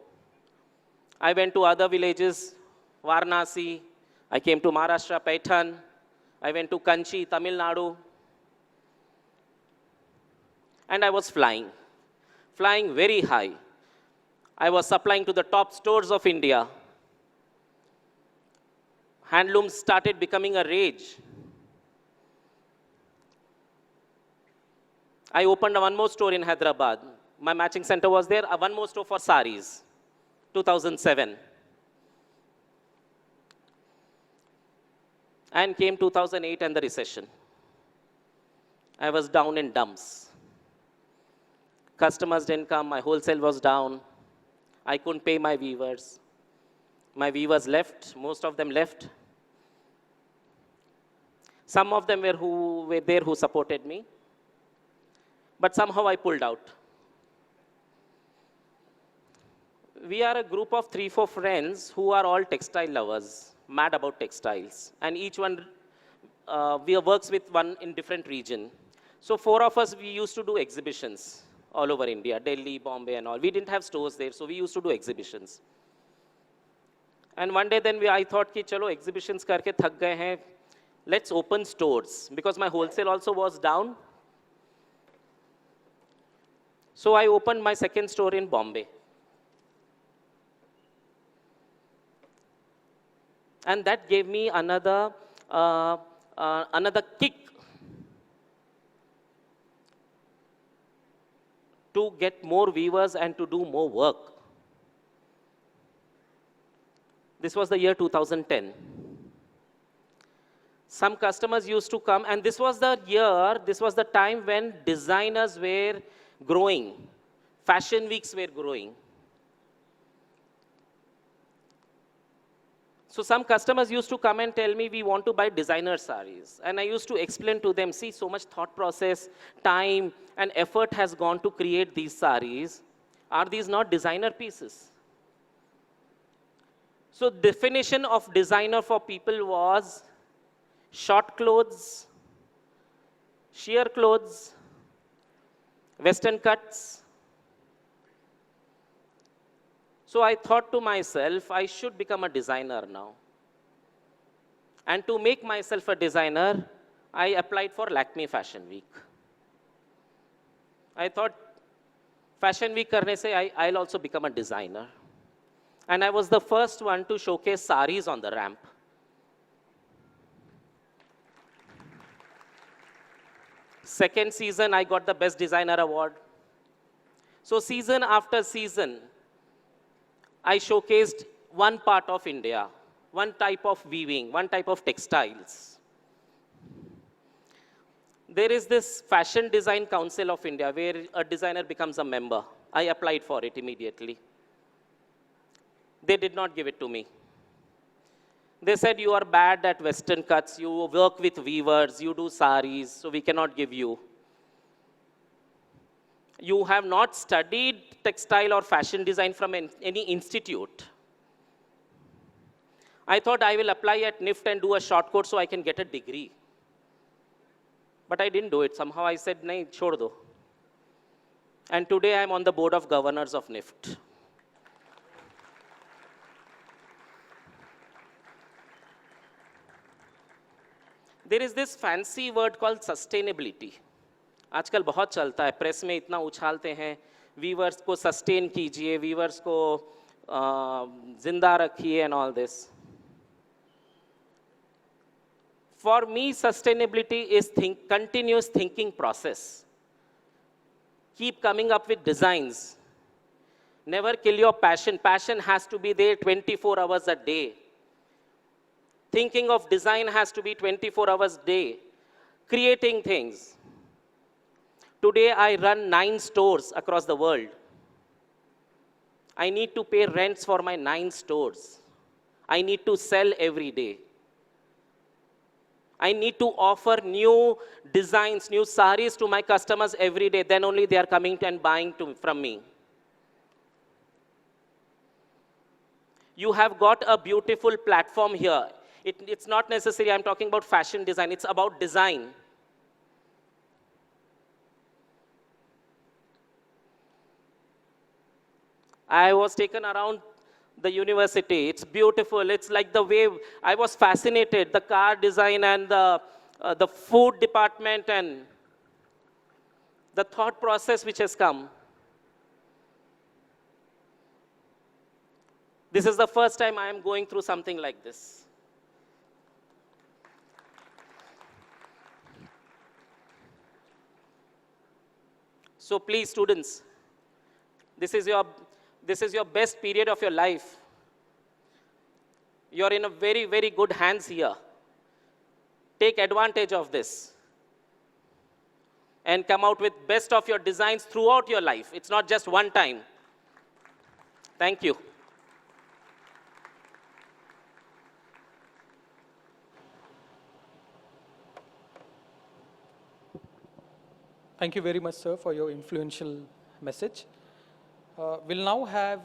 I went to other villages, Varanasi. I came to Maharashtra, Paitan. I went to Kanchi, Tamil Nadu. And I was flying very high. I was supplying to the top stores of India. Handlooms started becoming a rage. I opened one more store in Hyderabad. My matching center was there, one more store for saris, 2007. And came 2008 and the recession. I was down in dumps. Customers didn't come, my wholesale was down. I couldn't pay my weavers. My weavers left, most of them left. Some of them were there who supported me. But somehow I pulled out. We are a group of 3-4 friends who are all textile lovers, mad about textiles. And each one, we works with one in different region. So 4 of us, we used to do exhibitions all over India, Delhi, Bombay and all. We didn't have stores there, so we used to do exhibitions. And one day then I thought, ki, chalo, exhibitions karke thak gaye hain, let's open stores. Because my wholesale also was down. So I opened my second store in Bombay. And that gave me another kick to get more viewers and to do more work. This was the year 2010. Some customers used to come, and this was the time when designers were growing. Fashion weeks were growing. So some customers used to come and tell me, we want to buy designer sarees. And I used to explain to them, see, so much thought process, time, and effort has gone to create these sarees. Are these not designer pieces? So definition of designer for people was short clothes, sheer clothes, western cuts. So I thought to myself, I should become a designer now. And to make myself a designer, I applied for Lakme Fashion Week. I thought, Fashion Week karne se, I'll also become a designer. And I was the first one to showcase saris on the ramp. Second season, I got the Best Designer Award. So season after season, I showcased one part of India, one type of weaving, one type of textiles. There is this Fashion Design Council of India where a designer becomes a member. I applied for it immediately. They did not give it to me. They said, you are bad at western cuts, you work with weavers, you do saris, so we cannot give you. You have not studied textile or fashion design from any institute. I thought I will apply at NIFT and do a short course so I can get a degree. But I didn't do it. Somehow I said, nahi, chhod do. And today I'm on the board of governors of NIFT. There is this fancy word called sustainability. आजकल बहुत चलता है, press में इतना उछालते हैं, viewers को sustain कीजिए, viewers को जिंदा रखिए and all this. For me, sustainability is continuous thinking process. Keep coming up with designs. Never kill your passion. Passion has to be there 24 hours a day. Thinking of design has to be 24 hours a day. Creating things. Today, I run 9 stores across the world. I need to pay rents for my 9 stores. I need to sell every day. I need to offer new designs, new saris to my customers every day. Then only they are coming and buying from me. You have got a beautiful platform here. It's not necessary I'm talking about fashion design. It's about design. I was taken around the university. It's beautiful. It's like the way I was fascinated, the car design and the food department and the thought process which has come. This is the first time I am going through something like this. So please, students, this is your best period of your life. You're in a very, very good hands here. Take advantage of this and come out with best of your designs throughout your life. It's not just one time. Thank you. Thank you very much, sir, for your influential message. We'll now have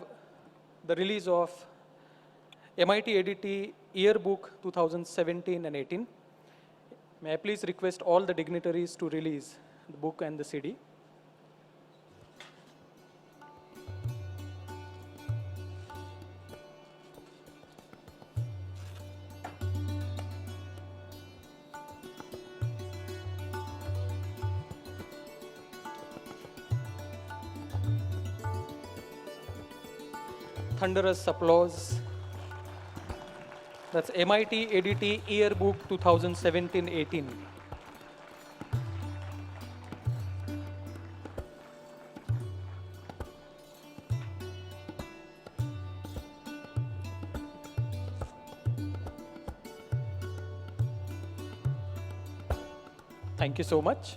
the release of MIT ADT Yearbook 2017 and 18. May I please request all the dignitaries to release the book and the CD. Thunderous applause. That's MIT ADT Yearbook 2017-18. Thank you so much.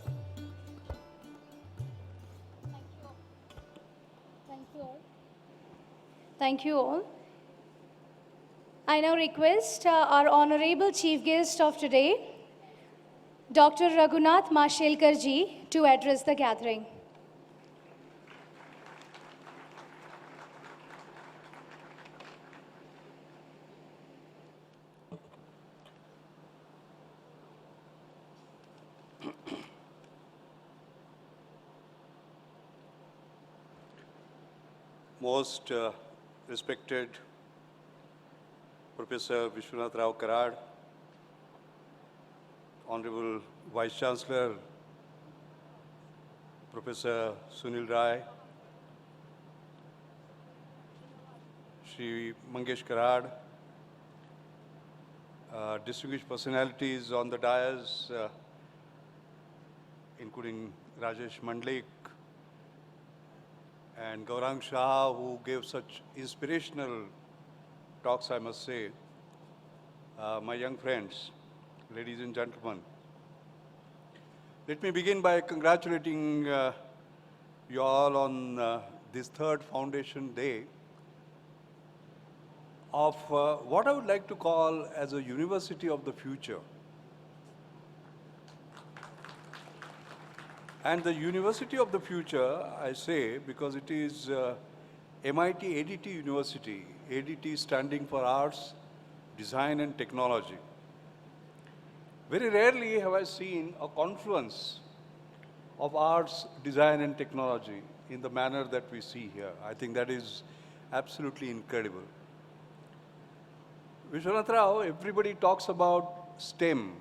Thank you all. I now request our honorable chief guest of today, Dr. Raghunath Mashelkar ji, to address the gathering. Most respected Professor Vishwanath Rao Karad, Honorable Vice Chancellor Professor Sunil Rai, Shri Mangesh Karad, distinguished personalities on the dais, including Rajesh Mandlik and Gaurang Shah, who gave such inspirational talks, I must say. My young friends, ladies and gentlemen, let me begin by congratulating you all on this third Foundation Day of what I would like to call as a university of the future. And the University of the Future, I say, because it is MIT ADT University, ADT standing for Arts, Design and Technology. Very rarely have I seen a confluence of arts, design and technology in the manner that we see here. I think that is absolutely incredible. Vishwanath Rao, everybody talks about STEM.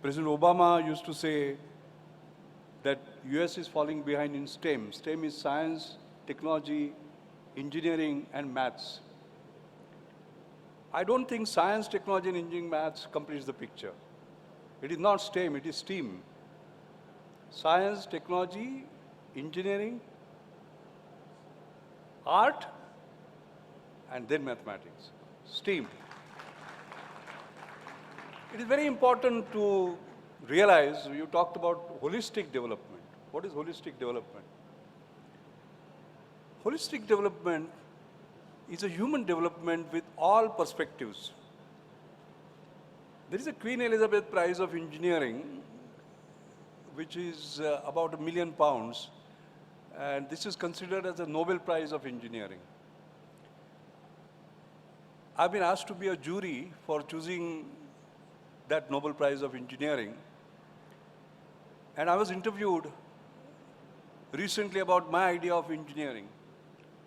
President Obama used to say that US is falling behind in STEM. STEM is science, technology, engineering, and maths. I don't think science, technology, and engineering maths completes the picture. It is not STEM, it is STEAM. Science, technology, engineering, art, and then mathematics. STEAM. It is very important to realize, you talked about holistic development. What is holistic development? Holistic development is a human development with all perspectives. There is a Queen Elizabeth Prize of Engineering, which is about £1 million, and this is considered as a Nobel Prize of Engineering. I've been asked to be a jury for choosing that Nobel Prize of Engineering. And I was interviewed recently about my idea of engineering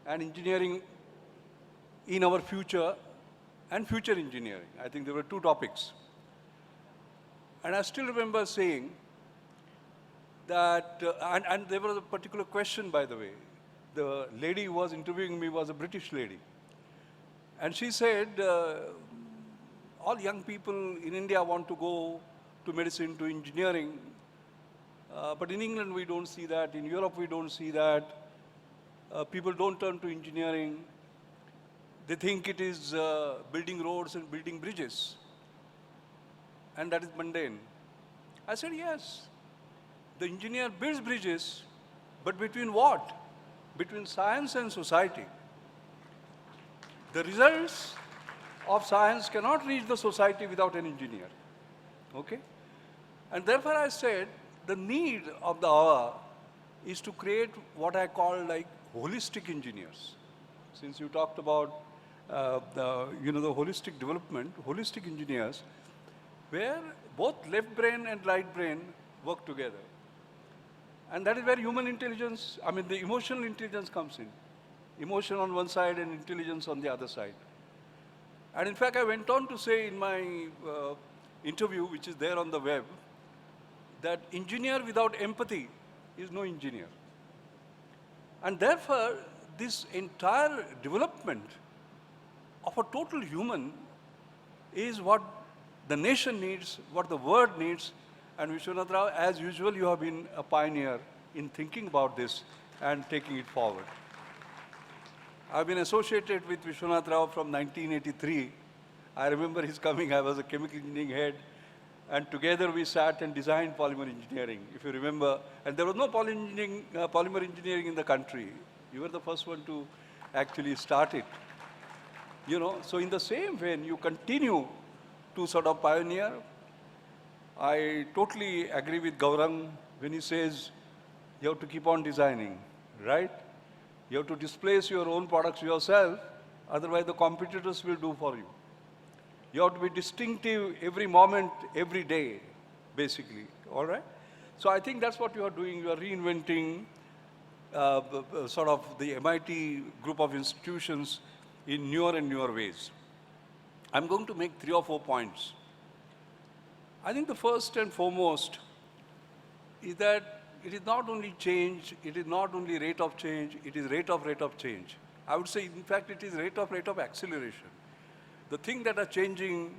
and engineering in our future and future engineering. I think there were two topics. And I still remember saying that, and there was a particular question, by the way. The lady who was interviewing me was a British lady. And she said, all young people in India want to go to medicine, to engineering, but in England we don't see that, in Europe we don't see that. People don't turn to engineering. They think it is building roads and building bridges, and that is mundane. I said, yes, the engineer builds bridges, but between what? Between science and society. The results of science cannot reach the society without an engineer, okay? And therefore I said, the need of the hour is to create what I call like holistic engineers. Since you talked about the holistic development, holistic engineers, where both left brain and right brain work together. And that is where human intelligence, the emotional intelligence comes in. Emotion on one side and intelligence on the other side. And in fact, I went on to say in my interview, which is there on the web, that engineer without empathy is no engineer. And therefore, this entire development of a total human is what the nation needs, what the world needs. And Vishwanath Rao, as usual, you have been a pioneer in thinking about this and taking it forward. I've been associated with Vishwanath Rao from 1983. I remember his coming, I was a chemical engineering head, and together we sat and designed polymer engineering, if you remember. And there was no polymer engineering in the country. You were the first one to actually start it. So in the same vein, you continue to sort of pioneer. I totally agree with Gaurang when he says you have to keep on designing, right? You have to displace your own products yourself, otherwise the competitors will do for you. You have to be distinctive every moment, every day, basically, all right? So I think that's what you are doing. You are reinventing sort of the MIT group of institutions in newer and newer ways. I'm going to make 3 or 4 points. I think the first and foremost is that it is not only change, it is not only rate of change, it is rate of change. I would say, in fact, it is rate of acceleration. The things that are changing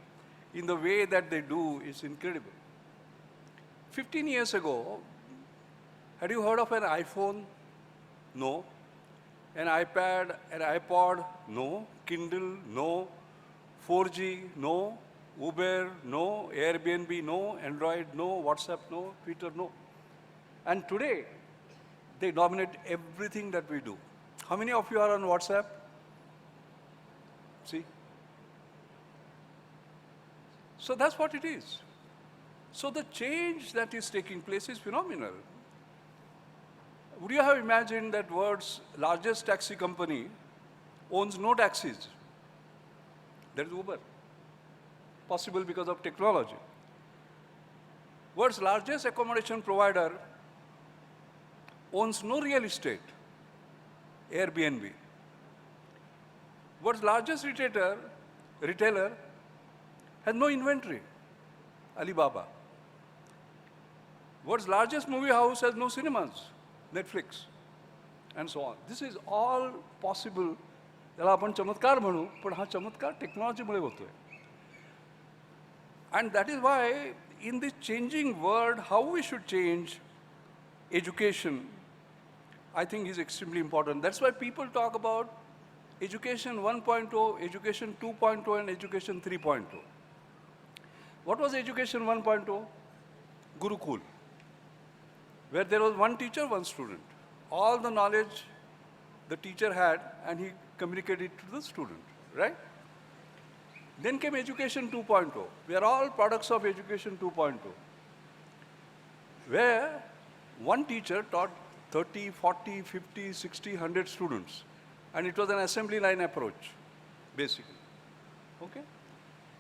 in the way that they do is incredible. 15 years ago, had you heard of an iPhone? No. An iPad, an iPod? No. Kindle? No. 4G? No. Uber? No. Airbnb? No. Android? No. WhatsApp? No. Twitter? No. And today, they dominate everything that we do. How many of you are on WhatsApp? See? So that's what it is. So the change that is taking place is phenomenal. Would you have imagined that world's largest taxi company owns no taxis? That is Uber. Possible because of technology. World's largest accommodation provider owns no real estate. Airbnb. World's largest retailer has no inventory. Alibaba. World's largest movie house has no cinemas. Netflix. And so on. This is all possible. त्याला आपण चमत्कार म्हणू, पण हा चमत्कार टेक्नॉलॉजीमुळे होतोय. And that is why in this changing world, how we should change education, I think is extremely important. That's why people talk about education 1.0, education 2.0, and education 3.0. What was education 1.0? Gurukul, where there was one teacher, one student. All the knowledge the teacher had, and he communicated it to the student, right? Then came education 2.0. We are all products of education 2.0, where one teacher taught 30, 40, 50, 60, 100 students. And it was an assembly line approach, basically. Okay?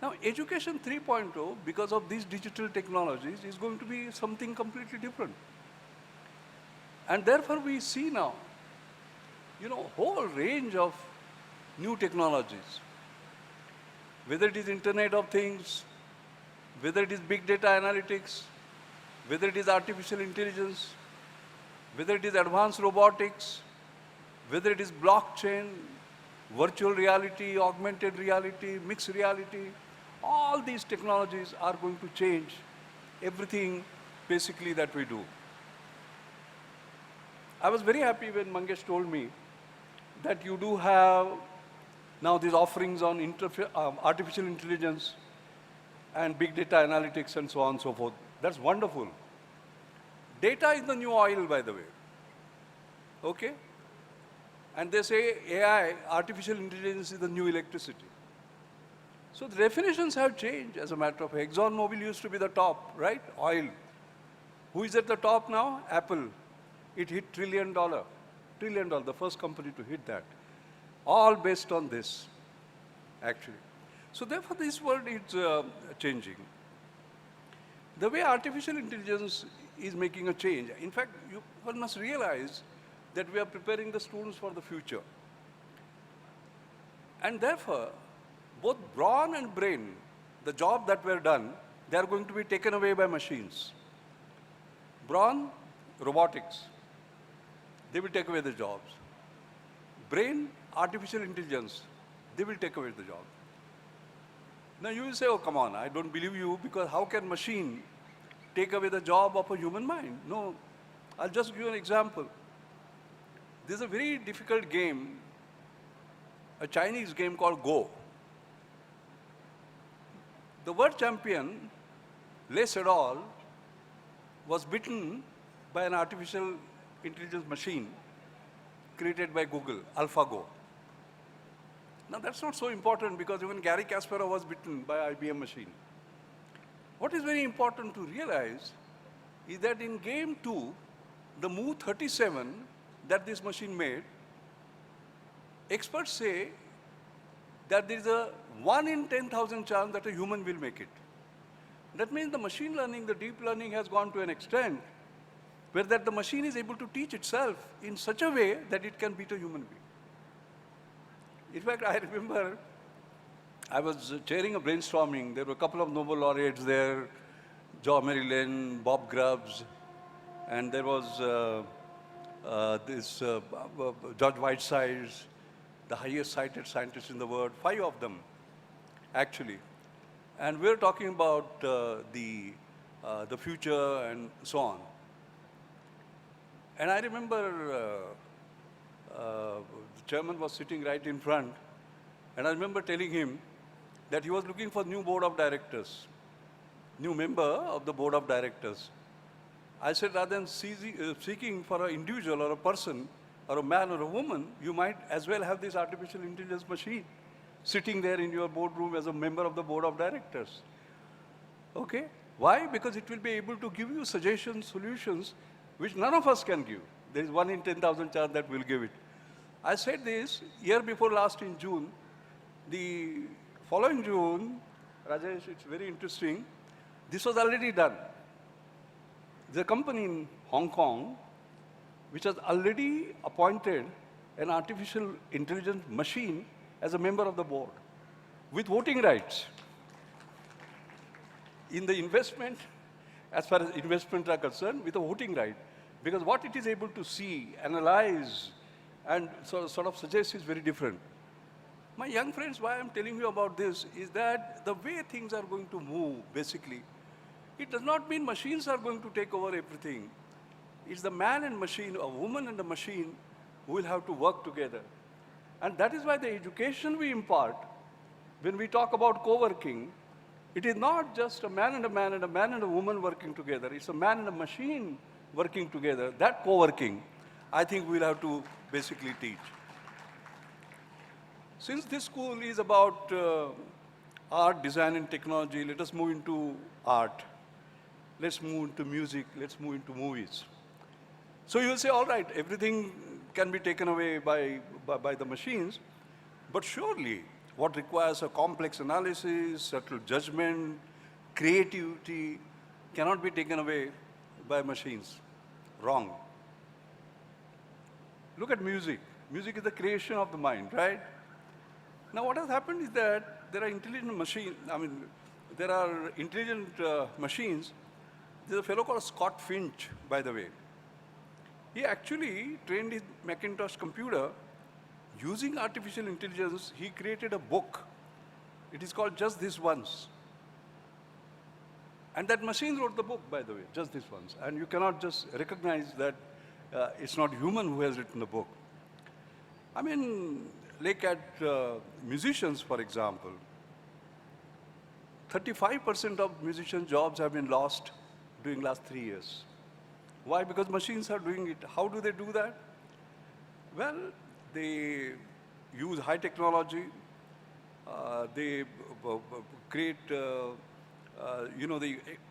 Now, education 3.0, because of these digital technologies, is going to be something completely different. And therefore, we see now, whole range of new technologies. Whether it is Internet of Things, whether it is big data analytics, whether it is artificial intelligence, whether it is advanced robotics, whether it is blockchain, virtual reality, augmented reality, mixed reality, all these technologies are going to change everything basically that we do. I was very happy when Mangesh told me that you do have now these offerings on artificial intelligence and big data analytics and so on and so forth. That's wonderful. Data is the new oil, by the way. Okay? And they say AI, artificial intelligence, is the new electricity. So the definitions have changed as a matter of fact. ExxonMobil used to be the top, right? Oil. Who is at the top now? Apple. It hit $1 trillion. $1 trillion, the first company to hit that. All based on this, actually. So therefore, this world is changing. The way artificial intelligence is making a change, in fact, one must realize that we are preparing the students for the future. And therefore, both brawn and brain, the job that were done, they are going to be taken away by machines. Brawn, robotics, they will take away the jobs. Brain, artificial intelligence, they will take away the job. Now you will say, oh, come on, I don't believe you, because how can machine take away the job of a human mind? No, I'll just give you an example. There's a very difficult game, a Chinese game called Go. The world champion, Le Sedol, was beaten by an artificial intelligence machine created by Google, AlphaGo. Now that's not so important because even Gary Kasparov was beaten by IBM machine. What is very important to realize is that in game 2, the move 37 that this machine made, experts say that there is a 1 in 10,000 chance that a human will make it. That means the machine learning, the deep learning has gone to an extent where that the machine is able to teach itself in such a way that it can beat a human being. In fact, I remember I was chairing a brainstorming. There were a couple of Nobel laureates there, Joe Marilyn, Bob Grubbs, and there was George Whitesides, the highest cited scientist in the world, 5 of them, actually. And we're talking about the future and so on. And I remember the chairman was sitting right in front, and I remember telling him that he was looking for new board of directors, new member of the board of directors. I said, rather than seeking for an individual or a person or a man or a woman, you might as well have this artificial intelligence machine sitting there in your boardroom as a member of the board of directors. Okay? Why? Because it will be able to give you suggestions, solutions, which none of us can give. There is 1 in 10,000 chance that we'll give it. I said this year before last in June. The following June, Rajesh, it's very interesting, this was already done. There's a company in Hong Kong which has already appointed an artificial intelligence machine as a member of the board with voting rights in the investment, as far as investments are concerned, with a voting right. Because what it is able to see, analyze, and sort of suggest is very different. My young friends, why I'm telling you about this is that the way things are going to move, basically, it does not mean machines are going to take over everything. It's the man and machine, a woman and a machine, who will have to work together. And that is why the education we impart, when we talk about co-working, it is not just a man and a man and a man and a woman working together. It's a man and a machine working together. That co-working, I think we'll have to basically teach. Since this school is about art, design, and technology, let us move into art. Let's move into music. Let's move into movies. So you'll say, all right, everything can be taken away by the machines, but surely what requires a complex analysis, subtle judgment, creativity, cannot be taken away by machines. Wrong. Look at music. Music is the creation of the mind, right? Now what has happened is that there are intelligent machines, there are intelligent machines. There's a fellow called Scott Finch, by the way. He actually trained his Macintosh computer using artificial intelligence. He created a book. It is called Just This Once. And that machine wrote the book, by the way, Just This Once. And you cannot just recognize that it's not human who has written the book. I mean, look at musicians, for example. 35% of musician jobs have been lost during last 3 years. Why? Because machines are doing it. How do they do that? Well, they use high technology. They create, the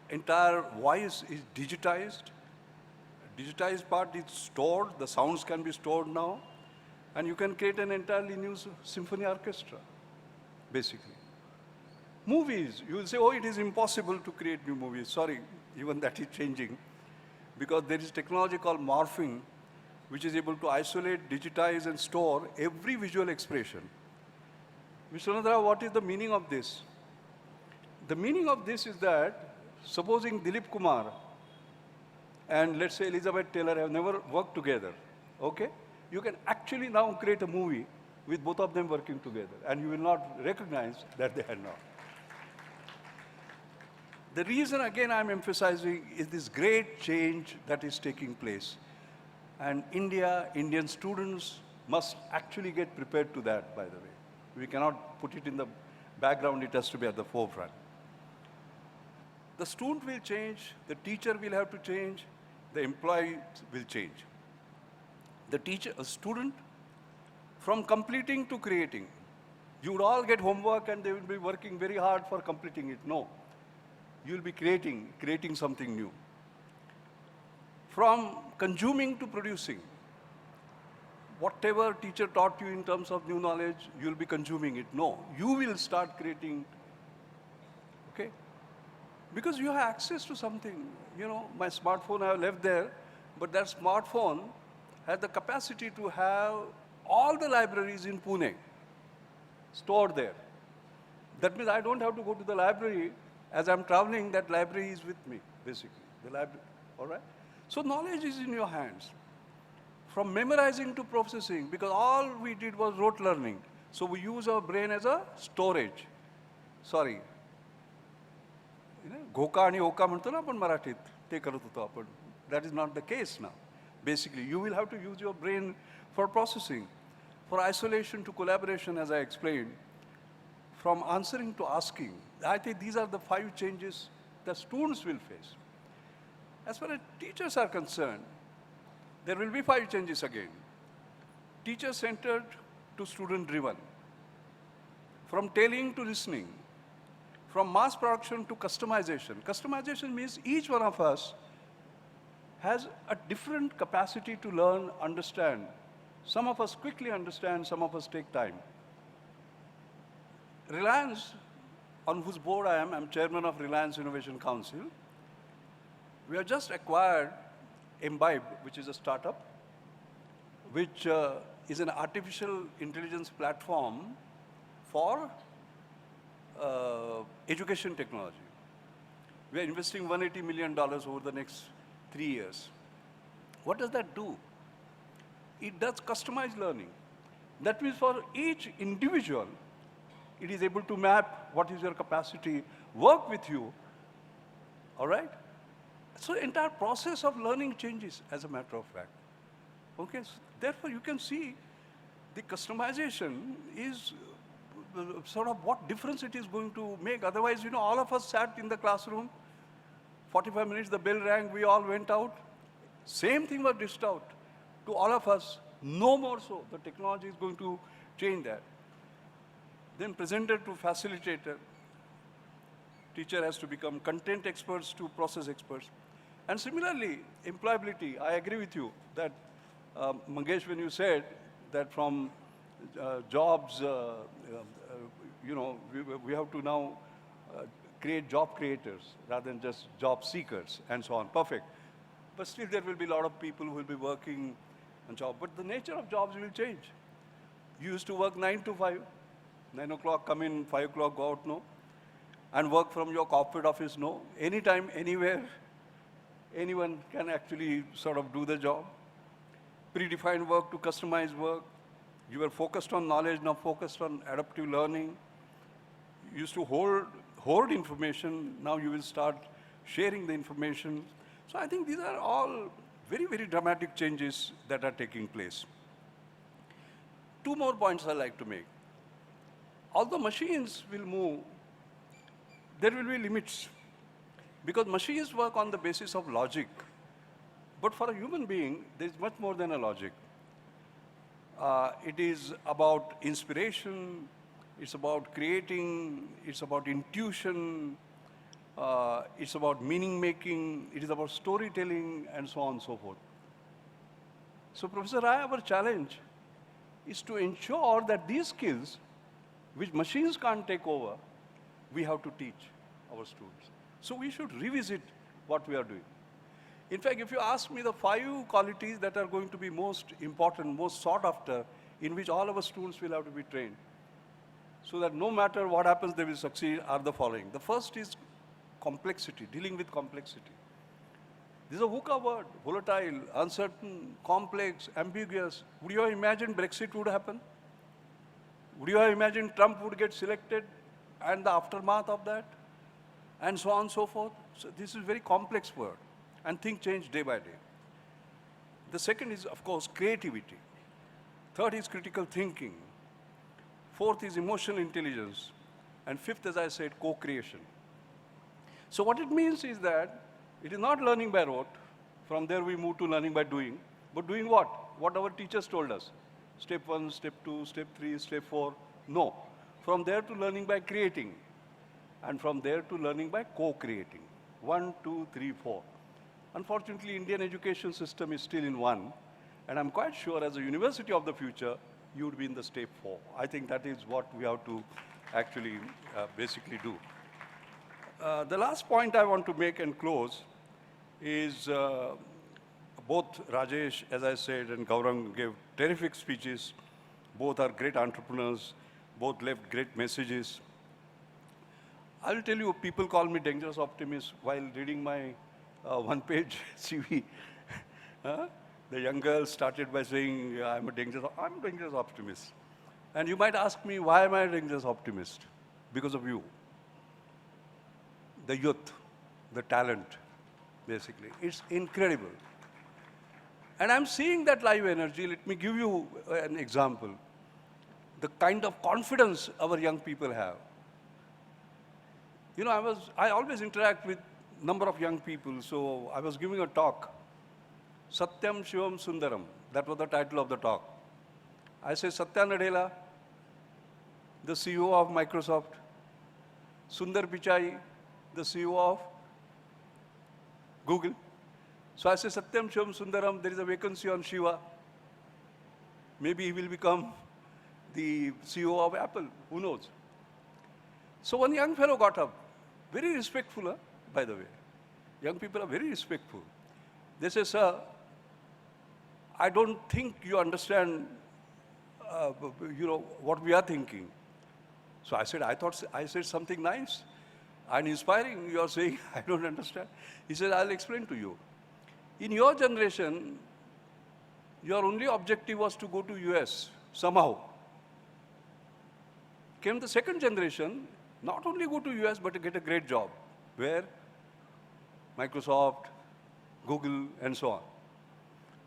entire voice is digitized. Digitized part is stored, the sounds can be stored now, and you can create an entirely new symphony orchestra, basically. Movies, you will say, oh, it is impossible to create new movies. Sorry, even that is changing, because there is technology called morphing, which is able to isolate, digitize, and store every visual expression. Mr. Nandra, what is the meaning of this? The meaning of this is that, supposing Dilip Kumar and let's say Elizabeth Taylor have never worked together, okay? You can actually now create a movie with both of them working together, and you will not recognize that they had not. The reason, again, I'm emphasizing is this great change that is taking place. And Indian students must actually get prepared to that, by the way. We cannot put it in the background, it has to be at the forefront. The student will change, the teacher will have to change, the employee will change. The teacher, a student, from completing to creating. You would all get homework and they will be working very hard for completing it. No. You will be creating something new. From consuming to producing. Whatever teacher taught you in terms of new knowledge, you will be consuming it. No. You will start creating, okay? Because you have access to something. You know, my smartphone I have left there, but that smartphone has the capacity to have all the libraries in Pune stored there. That means I don't have to go to the library. As I'm traveling, that library is with me, basically, the library, all right? So knowledge is in your hands. From memorizing to processing, because all we did was rote learning. So we use our brain as a storage. Sorry. Goka आणि ओका म्हणतो ना आपण मराठीत, ते करत होतो आपण. That is not the case now. Basically, you will have to use your brain for processing, for isolation to collaboration, as I explained, from answering to asking. I think these are the 5 changes the students will face. As far as teachers are concerned, there will be 5 changes again. Teacher-centered to student-driven. From telling to listening. From mass production to customization. Customization means each one of us has a different capacity to learn, understand. Some of us quickly understand, some of us take time. Reliance, on whose board I am, I'm chairman of Reliance Innovation Council. We have just acquired Imbibe, which is a startup, which is an artificial intelligence platform for education technology. We are investing $180 million over the next 3 years. What does that do? It does customized learning. That means for each individual, it is able to map what is your capacity, work with you, all right? So the entire process of learning changes, as a matter of fact. Okay, so therefore you can see the customization is sort of what difference it is going to make. Otherwise, you know, all of us sat in the classroom, 45 minutes, the bell rang, we all went out. Same thing was dished out to all of us, no more so. The technology is going to change that. Then presenter to facilitator. Teacher has to become content experts to process experts. And similarly, employability, I agree with you that, Mangesh, when you said that from jobs, you know, we have to now create job creators rather than just job seekers and so on. Perfect. But still there will be a lot of people who will be working on job. But the nature of jobs will change. You used to work 9 to 5. 9 o'clock, come in, 5 o'clock, go out, no. And work from your corporate office, no. Anytime, anywhere, anyone can actually sort of do the job. Predefined work to customized work. You were focused on knowledge, now focused on adaptive learning. You used to hoard information, now you will start sharing the information. So I think these are all very, very dramatic changes that are taking place. 2 more points I'd like to make. Although machines will move, there will be limits. Because machines work on the basis of logic. But for a human being, there is much more than a logic. It is about inspiration, it's about creating, it's about intuition, it's about meaning making, it is about storytelling, and so on and so forth. So, Professor Rai, our challenge is to ensure that these skills, which machines can't take over, we have to teach our students. So we should revisit what we are doing. In fact, if you ask me the 5 qualities that are going to be most important, most sought after, in which all our students will have to be trained, so that no matter what happens, they will succeed, are the following. The first is complexity, dealing with complexity. This is a VUCA word: volatile, uncertain, complex, ambiguous. Would you have imagined Brexit would happen? Would you have imagined Trump would get selected and the aftermath of that? And so on and so forth. So this is a very complex word, and things change day by day. The second is, of course, creativity. Third is critical thinking. Fourth is emotional intelligence. And fifth, as I said, co-creation. So what it means is that it is not learning by rote. From there we move to learning by doing. But doing what? What our teachers told us. Step 1, step 2, step 3, step 4. No. From there to learning by creating. And from there to learning by co-creating. 1, 2, 3, 4. Unfortunately, Indian education system is still in 1. And I'm quite sure as a university of the future, you would be in the step 4. I think that is what we have to actually basically do. The last point I want to make and close is both Rajesh, as I said, and Gaurang gave terrific speeches. Both are great entrepreneurs. Both left great messages. I will tell you, people call me dangerous optimist while reading my one-page CV. The young girl started by saying, I'm a dangerous optimist. And you might ask me, why am I a dangerous optimist? Because of you. The youth, the talent, basically. It's incredible. And I'm seeing that live energy. Let me give you an example. The kind of confidence our young people have. You know, I always interact with a number of young people, so I was giving a talk. Satyam Shivam Sundaram, that was the title of the talk. I said, Satya Nadella, the CEO of Microsoft, Sundar Pichai, the CEO of Google. So I said, Satyam Shivam Sundaram, there is a vacancy on Shiva. Maybe he will become the CEO of Apple, who knows? So one young fellow got up, very respectful, by the way. Young people are very respectful. They say, sir, I don't think you understand, what we are thinking. So I said, I said something nice and inspiring. You are saying, I don't understand. He said, I'll explain to you. In your generation, your only objective was to go to US somehow. Came the second generation, not only go to US, but to get a great job. Where? Microsoft, Google, and so on.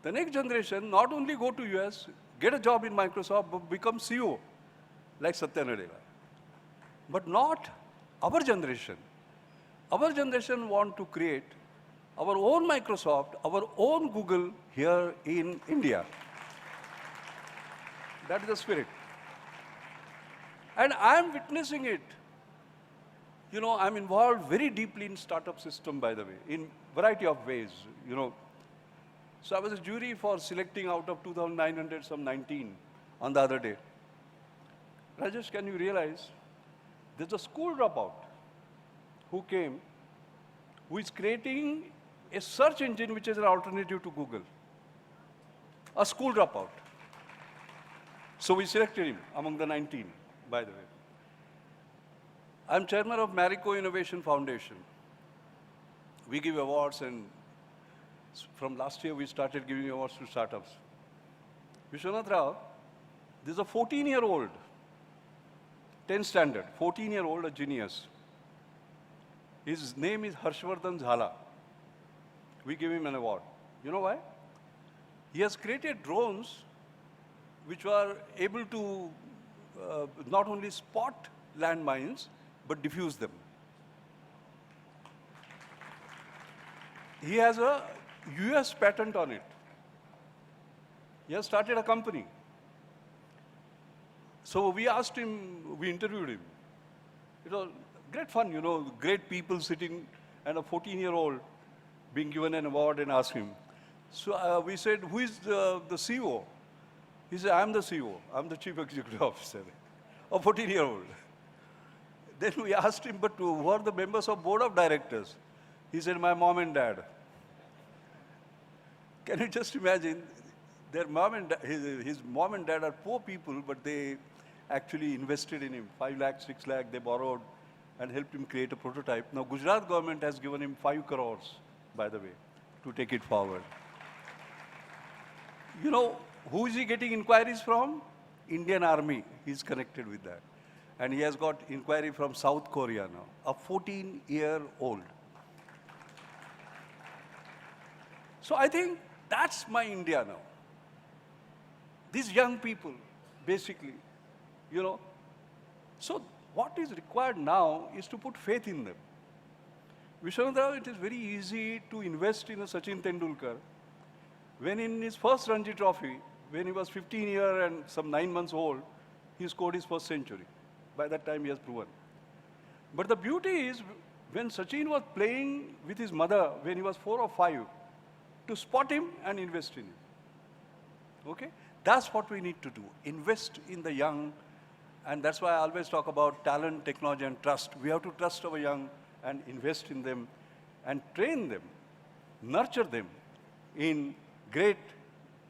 The next generation, not only go to US, get a job in Microsoft, but become CEO, like Satya Nadella. But not our generation. Our generation want to create our own Microsoft, our own Google here in India. That is the spirit. And I am witnessing it. You know, I'm involved very deeply in startup system, by the way, in variety of ways, you know. So I was a jury for selecting out of 2,900, some 19 on the other day. Rajesh, can you realize there's a school dropout who came, who is creating a search engine which is an alternative to Google. A school dropout. So we selected him among the 19, by the way. I'm chairman of Marico Innovation Foundation. We give awards, and from last year we started giving awards to startups. Vishwanath Rao, there's a 14-year-old, 10th standard, 14-year-old, a genius. His name is Harshvardhan Jhala. We give him an award. You know why? He has created drones which were able to not only spot landmines, but diffuse them. He has a US patent on it. He has started a company. So we asked him, we interviewed him. It was great fun, you know, great people sitting and a 14-year-old being given an award and asked him. So we said, who is the CEO? He said, I'm the CEO. I'm the Chief Executive Officer. A 14-year-old. Then we asked him, but who are the members of board of directors? He said, my mom and dad. Can you just imagine? Their mom and his mom and dad are poor people, but they actually invested in him. 5 lakh, 6 lakh, they borrowed and helped him create a prototype. Now, Gujarat government has given him 5 crores, by the way, to take it forward. You know, who is he getting inquiries from? Indian Army. He's connected with that. And he has got inquiry from South Korea now, a 14-year-old. So I think that's my India now. These young people, basically, you know. So what is required now is to put faith in them. Vishwanath, it is very easy to invest in a Sachin Tendulkar when in his first Ranji Trophy, when he was 15 years and some 9 months old, he scored his first century. By that time, he has proven. But the beauty is, when Sachin was playing with his mother, when he was 4 or 5, to spot him and invest in him. Okay? That's what we need to do. Invest in the young. And that's why I always talk about talent, technology, and trust. We have to trust our young and invest in them and train them, nurture them in great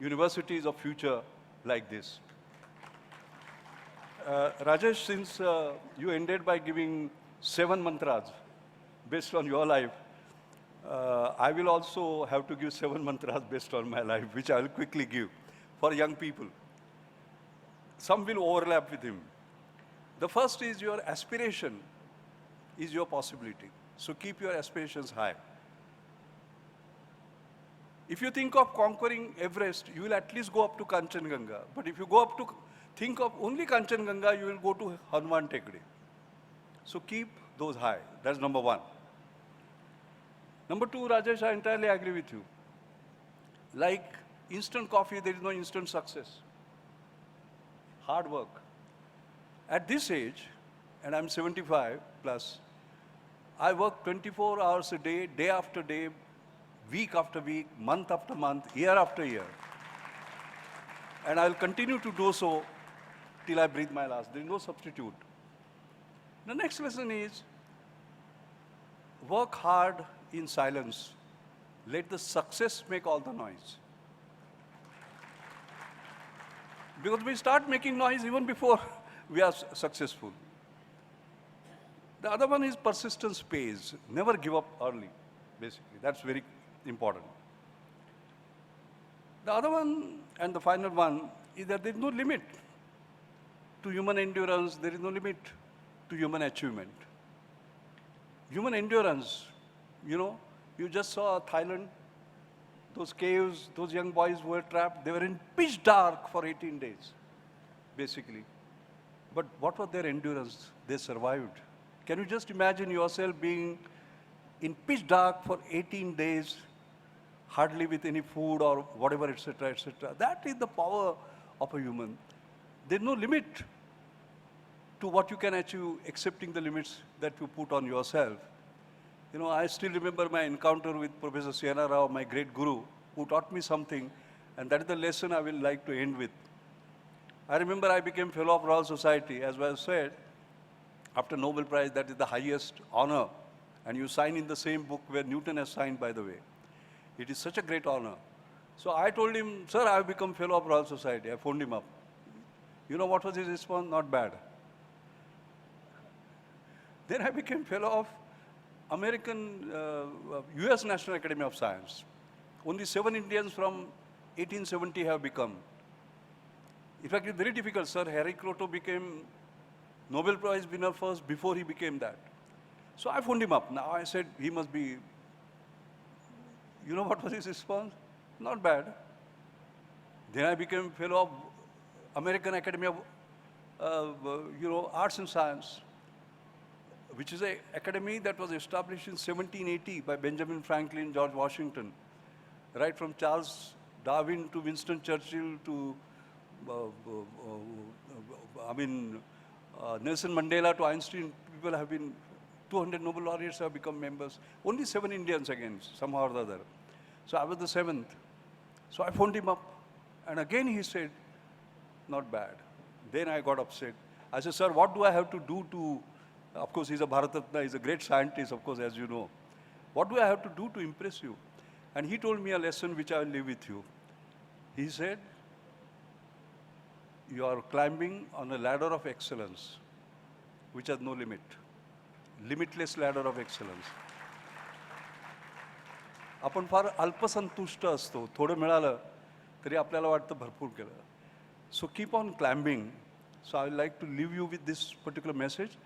universities of future like this. Rajesh, since you ended by giving 7 mantras based on your life, I will also have to give 7 mantras based on my life, which I will quickly give for young people. Some will overlap with him. The first is your aspiration is your possibility. So keep your aspirations high. If you think of conquering Everest, you will at least go up to Kanchenjunga. But if you go up to think of only Kanchenjunga, you will go to Hanuman Tekdi. So keep those high. That's number 1. Number 2, Rajesh, I entirely agree with you. Like instant coffee, there is no instant success. Hard work. At this age, and I'm 75 plus, I work 24 hours a day, day after day, week after week, month after month, year after year. And I'll continue to do so till I breathe my last. There is no substitute. The next lesson is work hard in silence. Let the success make all the noise. Because we start making noise even before we are successful. The other one is persistence pays. Never give up early, basically. That's very important. The other one and the final one is that there is no limit to human endurance. There is no limit to human achievement. Human endurance, you know, you just saw Thailand, those caves, those young boys were trapped. They were in pitch dark for 18 days, basically. But what was their endurance? They survived. Can you just imagine yourself being in pitch dark for 18 days, hardly with any food or whatever, etc., etc. That is the power of a human. There's no limit to what you can achieve, accepting the limits that you put on yourself. You know, I still remember my encounter with Professor Siena Rao, my great guru, who taught me something, and that is the lesson I will like to end with. I remember I became Fellow of Royal Society, as was said, after Nobel Prize, that is the highest honor, and you sign in the same book where Newton has signed, by the way. It is such a great honor. So I told him, sir, I have become Fellow of Royal Society. I phoned him up. You know what was his response? Not bad. Then I became Fellow of US National Academy of Science. Only 7 Indians from 1870 have become. In fact, it's very difficult, sir. Harry Kroto became Nobel Prize winner first before he became that. So I phoned him up. Now I said, he must be, you know what was his response? Not bad. Then I became Fellow of American Academy of Arts and Science, which is an academy that was established in 1780 by Benjamin Franklin, George Washington, right from Charles Darwin to Winston Churchill to Nelson Mandela to Einstein, people have been, 200 Nobel laureates have become members. Only 7 Indians again, somehow or the other. So I was the 7th. So I phoned him up. And again he said, not bad. Then I got upset. I said, sir, what do I have to do to, of course he's a Bharat Ratna, he's a great scientist, of course, as you know. What do I have to do to impress you? And he told me a lesson which I will leave with you. He said, you are climbing on a ladder of excellence, which has no limit. Limitless ladder of excellence. आपण फार अल्पसंतुष्ट असतो, थोडं मिळालं तरी आपल्याला वाटतं भरपूर केलं. So keep on climbing. So I would like to leave you with this particular message.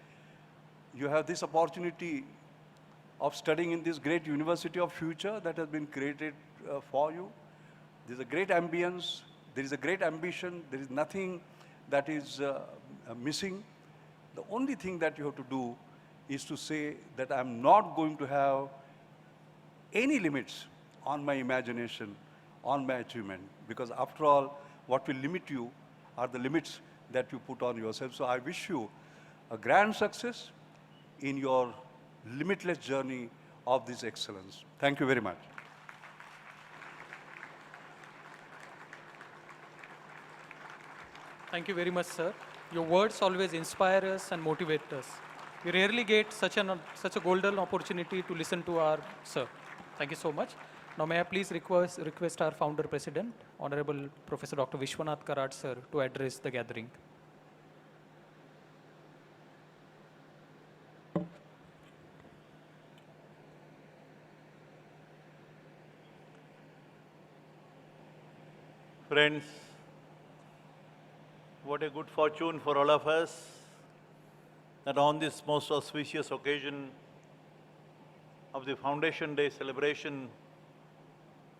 You have this opportunity of studying in this great university of future that has been created for you. There is a great ambience, there is a great ambition, there is nothing that is missing. The only thing that you have to do is to say that I'm not going to have any limits on my imagination, on my achievement, because after all, what will limit you are the limits that you put on yourself. So I wish you a grand success in your limitless journey of this excellence. Thank you very much. Thank you very much, sir. Your words always inspire us and motivate us. We rarely get such a golden opportunity to listen to our sir. Thank you so much. Now may I please request our founder president, Honorable Professor Dr. Vishwanath Karad sir, to address the gathering. Friends, what a good fortune for all of us that on this most auspicious occasion of the Foundation Day celebration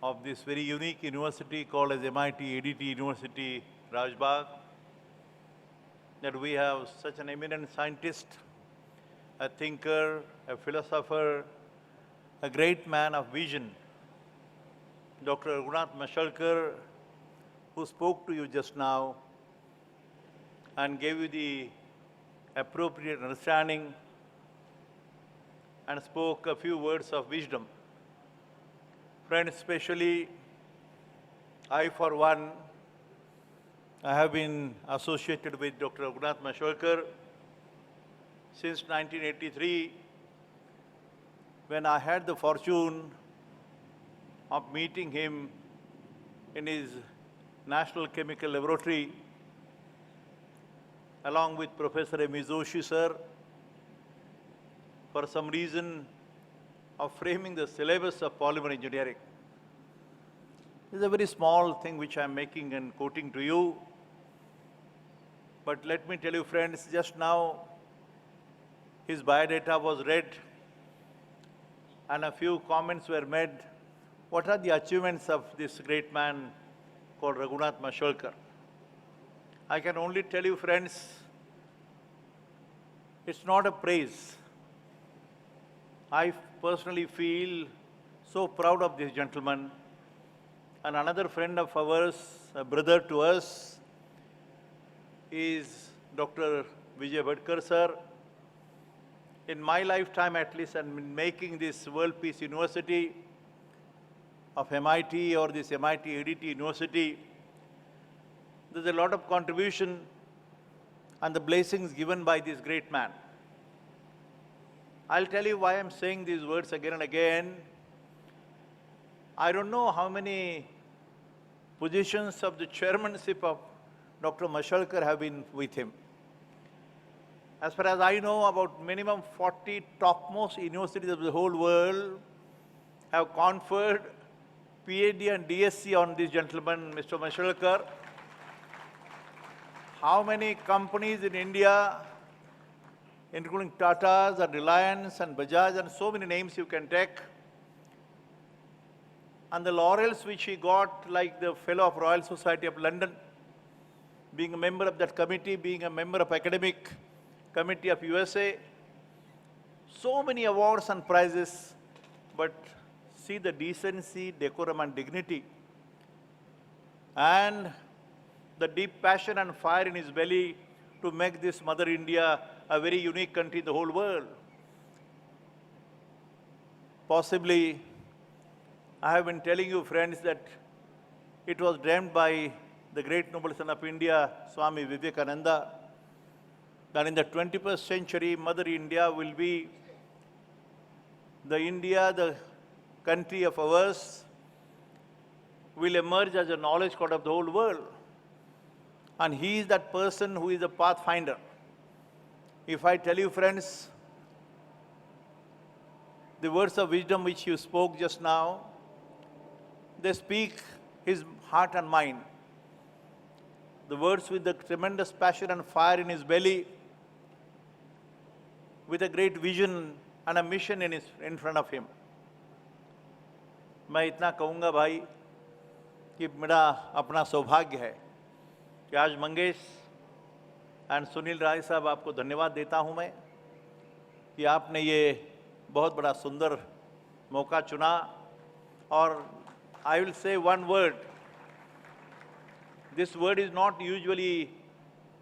of this very unique university called as MIT ADT University, Rajbagh, that we have such an eminent scientist, a thinker, a philosopher, a great man of vision, Dr. Raghunath Mashalkar, who spoke to you just now and gave you the appropriate understanding and spoke a few words of wisdom. Friends, especially I, for one, I have been associated with Dr. Raghunath Mashalkar since 1983, when I had the fortune of meeting him in his National Chemical Laboratory, along with Professor M. Joshi sir, for some reason of framing the syllabus of polymer engineering. This is a very small thing which I am making and quoting to you. But let me tell you, friends, just now his biodata was read and a few comments were made. What are the achievements of this great man called Raghunath Mashalkar? I can only tell you, friends, it's not a praise. I personally feel so proud of this gentleman. And another friend of ours, a brother to us, is Dr. Vijay Bhatkar sir. In my lifetime at least, and in making this World Peace University of MIT or this MIT ADT University, there's a lot of contribution and the blessings given by this great man. I'll tell you why I'm saying these words again and again. I don't know how many positions of the chairmanship of Dr. Mashalkar have been with him. As far as I know, about minimum 40 topmost universities of the whole world have conferred PhD and DSc on this gentleman, Mr. Mashalkar. How many companies in India, including Tata's and Reliance and Bajaj and so many names you can take, and the laurels which he got, like the Fellow of Royal Society of London, being a member of that committee, being a member of Academic Committee of USA, so many awards and prizes, but see the decency, decorum and dignity, and the deep passion and fire in his belly to make this Mother India a very unique country in the whole world. Possibly, I have been telling you, friends, that it was dreamt by the great noble son of India, Swami Vivekananda, that in the 21st century, Mother India will be the India, the country of ours, will emerge as a knowledge code of the whole world. And he is that person who is a pathfinder. If I tell you, friends, the words of wisdom which you spoke just now, they speak his heart and mind. The words with the tremendous passion and fire in his belly, with a great vision and a mission in front of him. मैं इतना कहूँगा भाई कि मेरा अपना सौभाग्य है कि आज मंगेश एंड सुनील राय साहब आपको धन्यवाद देता हूँ मैं कि आपने ये बहुत बड़ा सुंदर मौका चुना और I will say one word. This word is not usually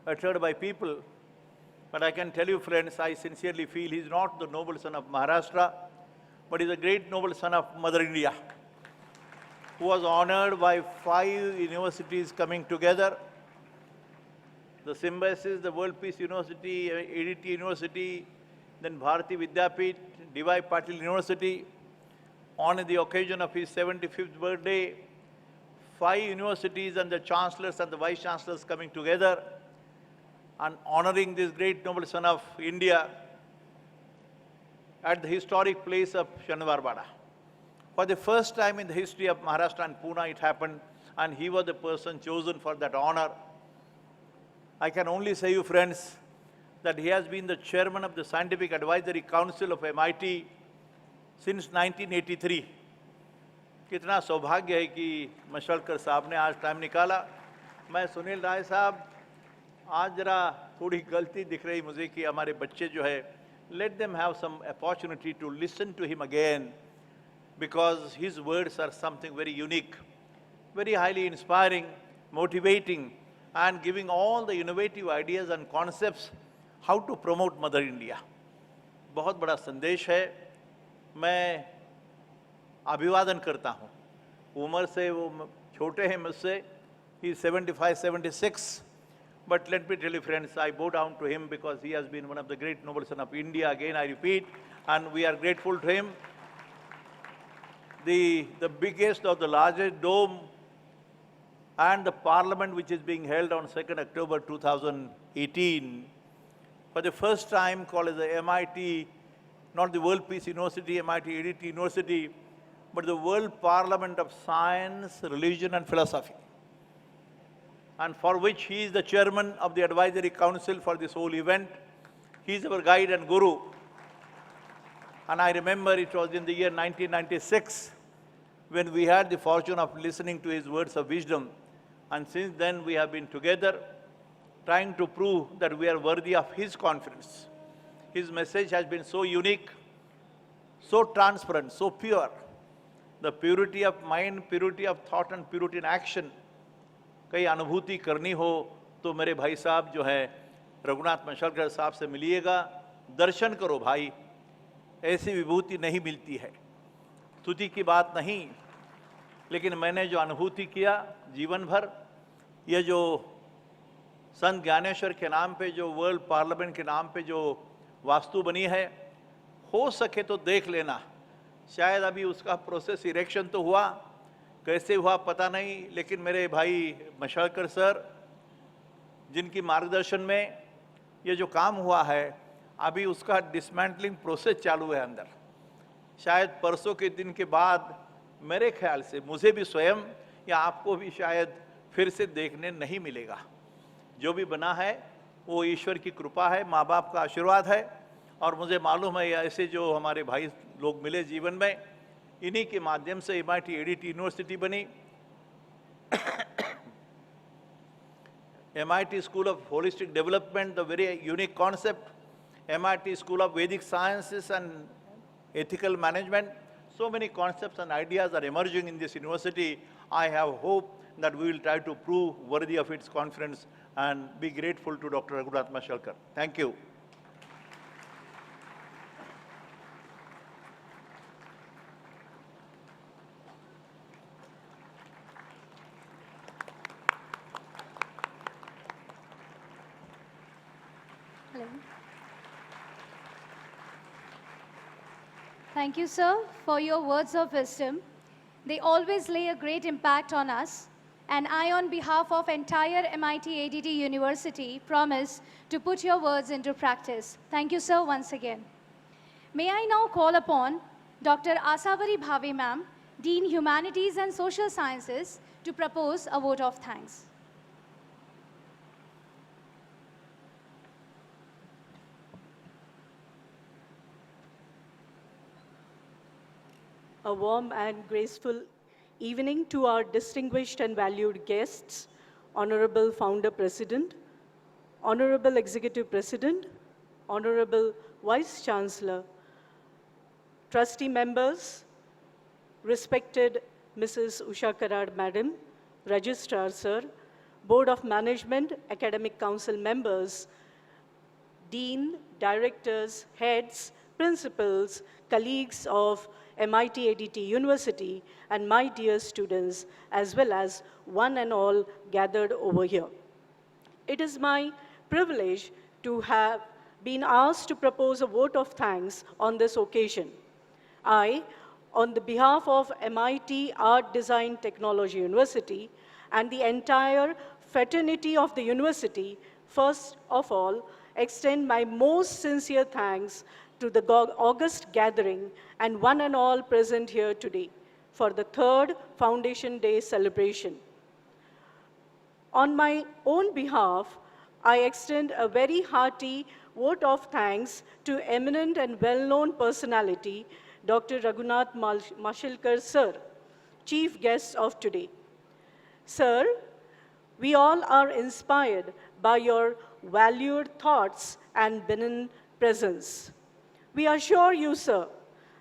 uttered by people, but I can tell you, friends, I sincerely feel he is not the noble son of Maharashtra, but he is a great noble son of Mother India, who was honored by 5 universities coming together. The Symbiosis, the World Peace University, ADT University, then Bharati Vidyapeeth, D.Y. Patil University. On the occasion of his 75th birthday, 5 universities and the chancellors and the vice chancellors coming together and honoring this great noble son of India at the historic place of Shaniwar-Wada. For the first time in the history of Maharashtra and Pune, it happened, and he was the person chosen for that honor. I can only say you, friends, that he has been the chairman of the Scientific Advisory Council of MIT since 1983. कितना सौभाग्य है कि मशलकर साहब ने आज time निकाला. मैं सुनील राय साहब, आज जरा थोड़ी गलती दिख रही मुझे कि हमारे बच्चे जो है, let them have some opportunity to listen to him again, because his words are something very unique, very highly inspiring, motivating, and giving all the innovative ideas and concepts how to promote Mother India. बहुत बड़ा संदेश है. मैं अभिवादन करता हूँ. उम्र से वो छोटे हैं मुझसे. He is 75, 76. But let me tell you, friends, I bow down to him because he has been one of the great noble sons of India. Again, I repeat, and we are grateful to him. The biggest or the largest dome and the parliament which is being held on 2nd October 2018, for the first time called as the MIT, not the World Peace University, MIT ADT University, but the World Parliament of Science, Religion and Philosophy, and for which he is the chairman of the advisory council for this whole event. He is our guide and guru. And I remember it was in the year 1996 when we had the fortune of listening to his words of wisdom. And since then we have been together trying to prove that we are worthy of his confidence. His message has been so unique, so transparent, so pure. The purity of mind, purity of thought and purity in action. कई अनुभूति करनी हो तो मेरे भाई साहब जो है रघुनाथ मशलकर साहब से मिलिएगा, दर्शन करो भाई. ऐसी विभूति नहीं मिलती है. स्तुति की बात नहीं, लेकिन मैंने जो अनुभूति किया जीवन भर, ये जो संत ज्ञानेश्वर के नाम पे जो वर्ल्ड पार्लियामेंट के नाम पे जो वास्तु बनी है, हो सके तो देख लेना. शायद अभी उसका प्रोसेस इरेक्शन तो हुआ, कैसे हुआ पता नहीं, लेकिन मेरे भाई मशलकर सर जिनकी मार्गदर्शन में ये जो काम हुआ है, अभी उसका डिसमेंटलिंग प्रोसेस चालू है अंदर. शायद परसों के दिन के बाद मेरे ख्याल से मुझे भी स्वयं या आपको भी शायद फिर से देखने नहीं मिलेगा. जो भी बना है वो ईश्वर की कृपा है, माँ बाप का आशीर्वाद है. और मुझे मालूम है ऐसे जो हमारे भाई लोग मिले जीवन में, इन्हीं के माध्यम से MIT ADT यूनिवर्सिटी बनी. MIT School of Holistic Development, the very unique concept. MIT School of Vedic Sciences and Ethical Management. So many concepts and ideas are emerging in this university. I have hope that we will try to prove worthy of its confidence and be grateful to Dr. Raghunath Mashalkar. Thank you. Hello. Thank you, sir, for your words of wisdom. They always lay a great impact on us. And I, on behalf of entire MIT ADT University, promise to put your words into practice. Thank you, sir, once again. May I now call upon Dr. Asavari Bhave, ma'am, Dean Humanities and Social Sciences, to propose a vote of thanks. A warm and graceful evening to our distinguished and valued guests, Honorable Founder President, Honorable Executive President, Honorable Vice Chancellor, trustee members, respected Mrs. Usha Karad Madam, Registrar Sir, Board of Management, Academic Council members, Dean, Directors, Heads, Principals, colleagues of MIT ADT University, and my dear students, as well as one and all gathered over here. It is my privilege to have been asked to propose a vote of thanks on this occasion. I, on the behalf of MIT Art Design Technology University and the entire fraternity of the university, first of all, extend my most sincere thanks to the August gathering and one and all present here today for the third Foundation Day celebration. On my own behalf, I extend a very hearty vote of thanks to eminent and well-known personality, Dr. Raghunath Mashalkar, Sir, chief guest of today. Sir, we all are inspired by your valued thoughts and benign presence. We assure you, sir,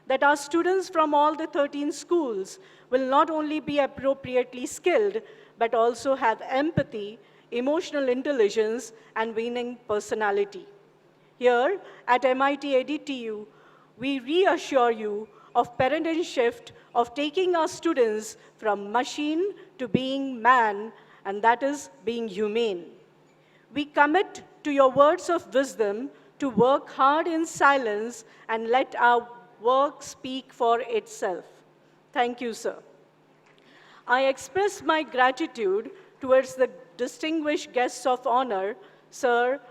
that our students from all the 13 schools will not only be appropriately skilled, but also have empathy, emotional intelligence, and winning personality. Here at MIT ADTU, we reassure you of paradigm shift of taking our students from machine to being man, and that is being humane. We commit to your words of wisdom to work hard in silence and let our work speak for itself. Thank you, sir. I express my gratitude towards the distinguished guests of honor, Sir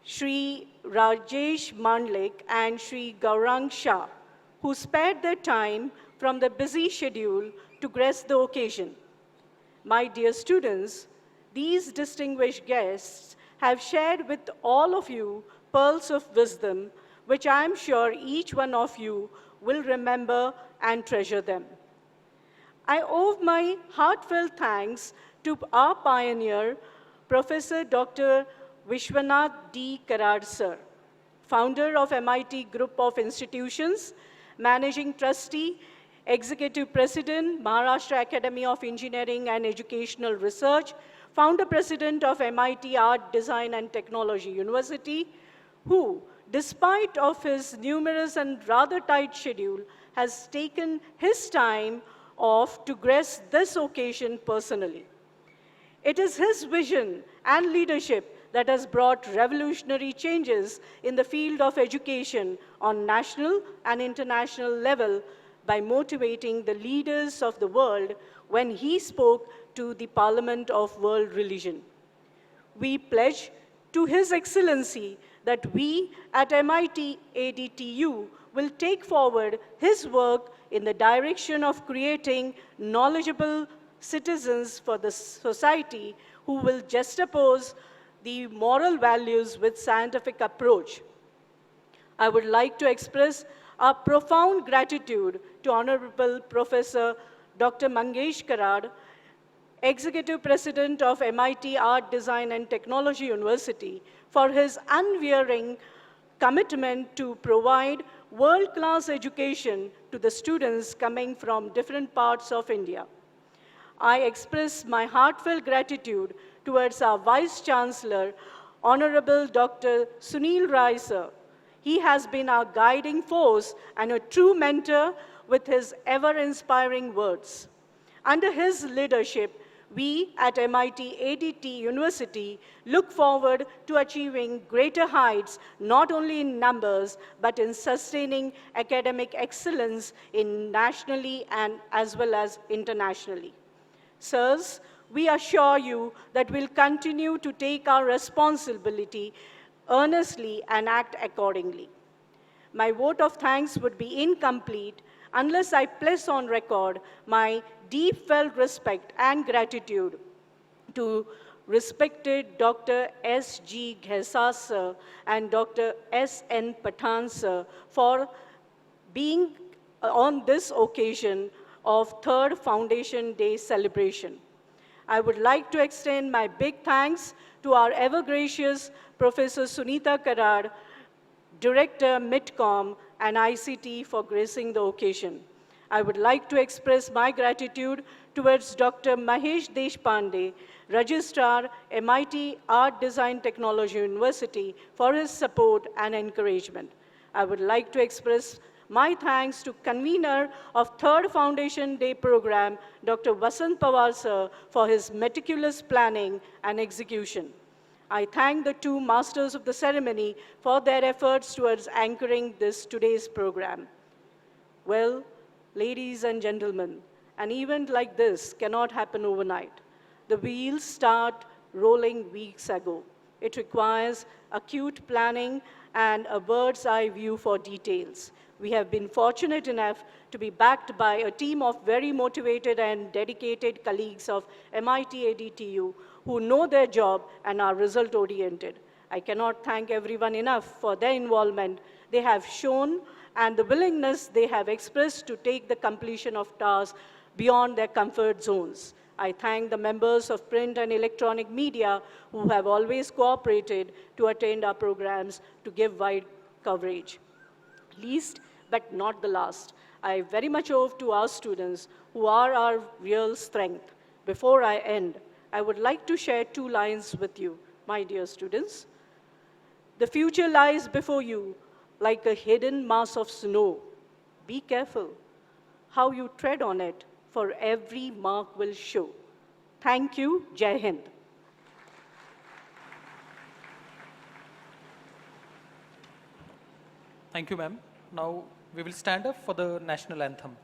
Shri Rajesh Mandlik and Shri Gaurang Shah, who spared their time from the busy schedule to grace the occasion. My dear students, these distinguished guests have shared with all of you pearls of wisdom, which I am sure each one of you will remember and treasure them. I owe my heartfelt thanks to our pioneer, Professor Dr. Vishwanath D. Karad, Sir, founder of MIT Group of Institutions, Managing Trustee, Executive President, Maharashtra Academy of Engineering and Educational Research, Founder President of MIT Art Design and Technology University, who, despite of his numerous and rather tight schedule, has taken his time off to grace this occasion personally. It is his vision and leadership that has brought revolutionary changes in the field of education on national and international level by motivating the leaders of the world when he spoke to the Parliament of World Religion. We pledge to His Excellency that we at MIT ADTU will take forward his work in the direction of creating knowledgeable citizens for the society who will juxtapose the moral values with scientific approach. I would like to express our profound gratitude to Honorable Professor Dr. Mangesh Karad, Executive President of MIT Art Design and Technology University, for his unwearying commitment to provide world-class education to the students coming from different parts of India. I express my heartfelt gratitude towards our Vice Chancellor, Honorable Dr. Sunil Rai sir. He has been our guiding force and a true mentor with his ever-inspiring words. Under his leadership, we at MIT ADT University look forward to achieving greater heights, not only in numbers, but in sustaining academic excellence nationally and as well as internationally. Sirs, we assure you that we'll continue to take our responsibility earnestly and act accordingly. My vote of thanks would be incomplete unless I place on record my deep-felt respect and gratitude to respected Dr. S.G. Ghesas sir and Dr. S.N. Pathan sir for being on this occasion of third Foundation Day celebration. I would like to extend my big thanks to our ever-gracious Professor Sunita Karad, Director, MITCOM and ICT for gracing the occasion. I would like to express my gratitude towards Dr. Mahesh Deshpande, Registrar, MIT Art Design Technology University, for his support and encouragement. I would like to express my thanks to convener of Third Foundation Day program, Dr. Vasant Pawar sir, for his meticulous planning and execution. I thank the two masters of the ceremony for their efforts towards anchoring today's program. Well, ladies and gentlemen, an event like this cannot happen overnight. The wheels start rolling weeks ago. It requires acute planning and a bird's eye view for details. We have been fortunate enough to be backed by a team of very motivated and dedicated colleagues of MIT ADTU who know their job and are result-oriented. I cannot thank everyone enough for their involvement they have shown and the willingness they have expressed to take the completion of tasks beyond their comfort zones. I thank the members of print and electronic media who have always cooperated to attend our programs to give wide coverage. Least but not the last, I very much owe to our students who are our real strength. Before I end, I would like to share 2 lines with you, my dear students. The future lies before you like a hidden mass of snow. Be careful how you tread on it, for every mark will show. Thank you. Jai Hind. Thank you, ma'am. Now we will stand up for the national anthem.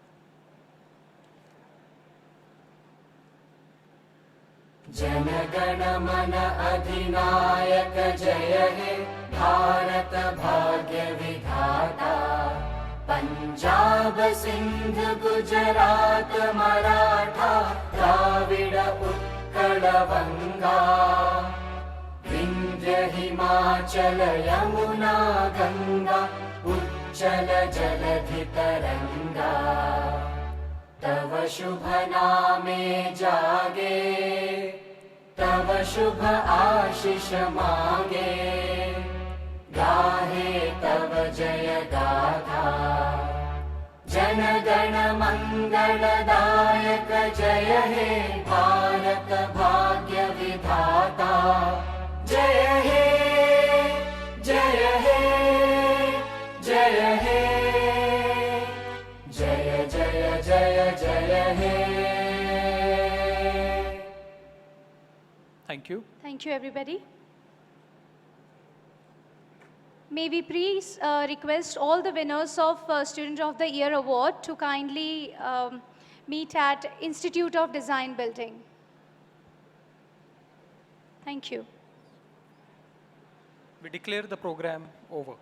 जनगण मन अधिनायक जय हे भारत भाग्य विधाता पंजाब सिंध गुजरात मराठा द्राविड उत्कल बंगा विंध्य हिमाचल यमुना गंगा उच्चल जलधि तरंगा तव शुभ नामे जागे तव शुभ आशीष मांगे गाहे तव जय गाथा जन गण मंगलदायक जय हे भारत भाग्य विधाता जय हे जय हे जय हे जय जय जय जय हे Thank you. Thank you, everybody. May we please request all the winners of Student of the Year Award to kindly meet at Institute of Design Building. Thank you. We declare the program over.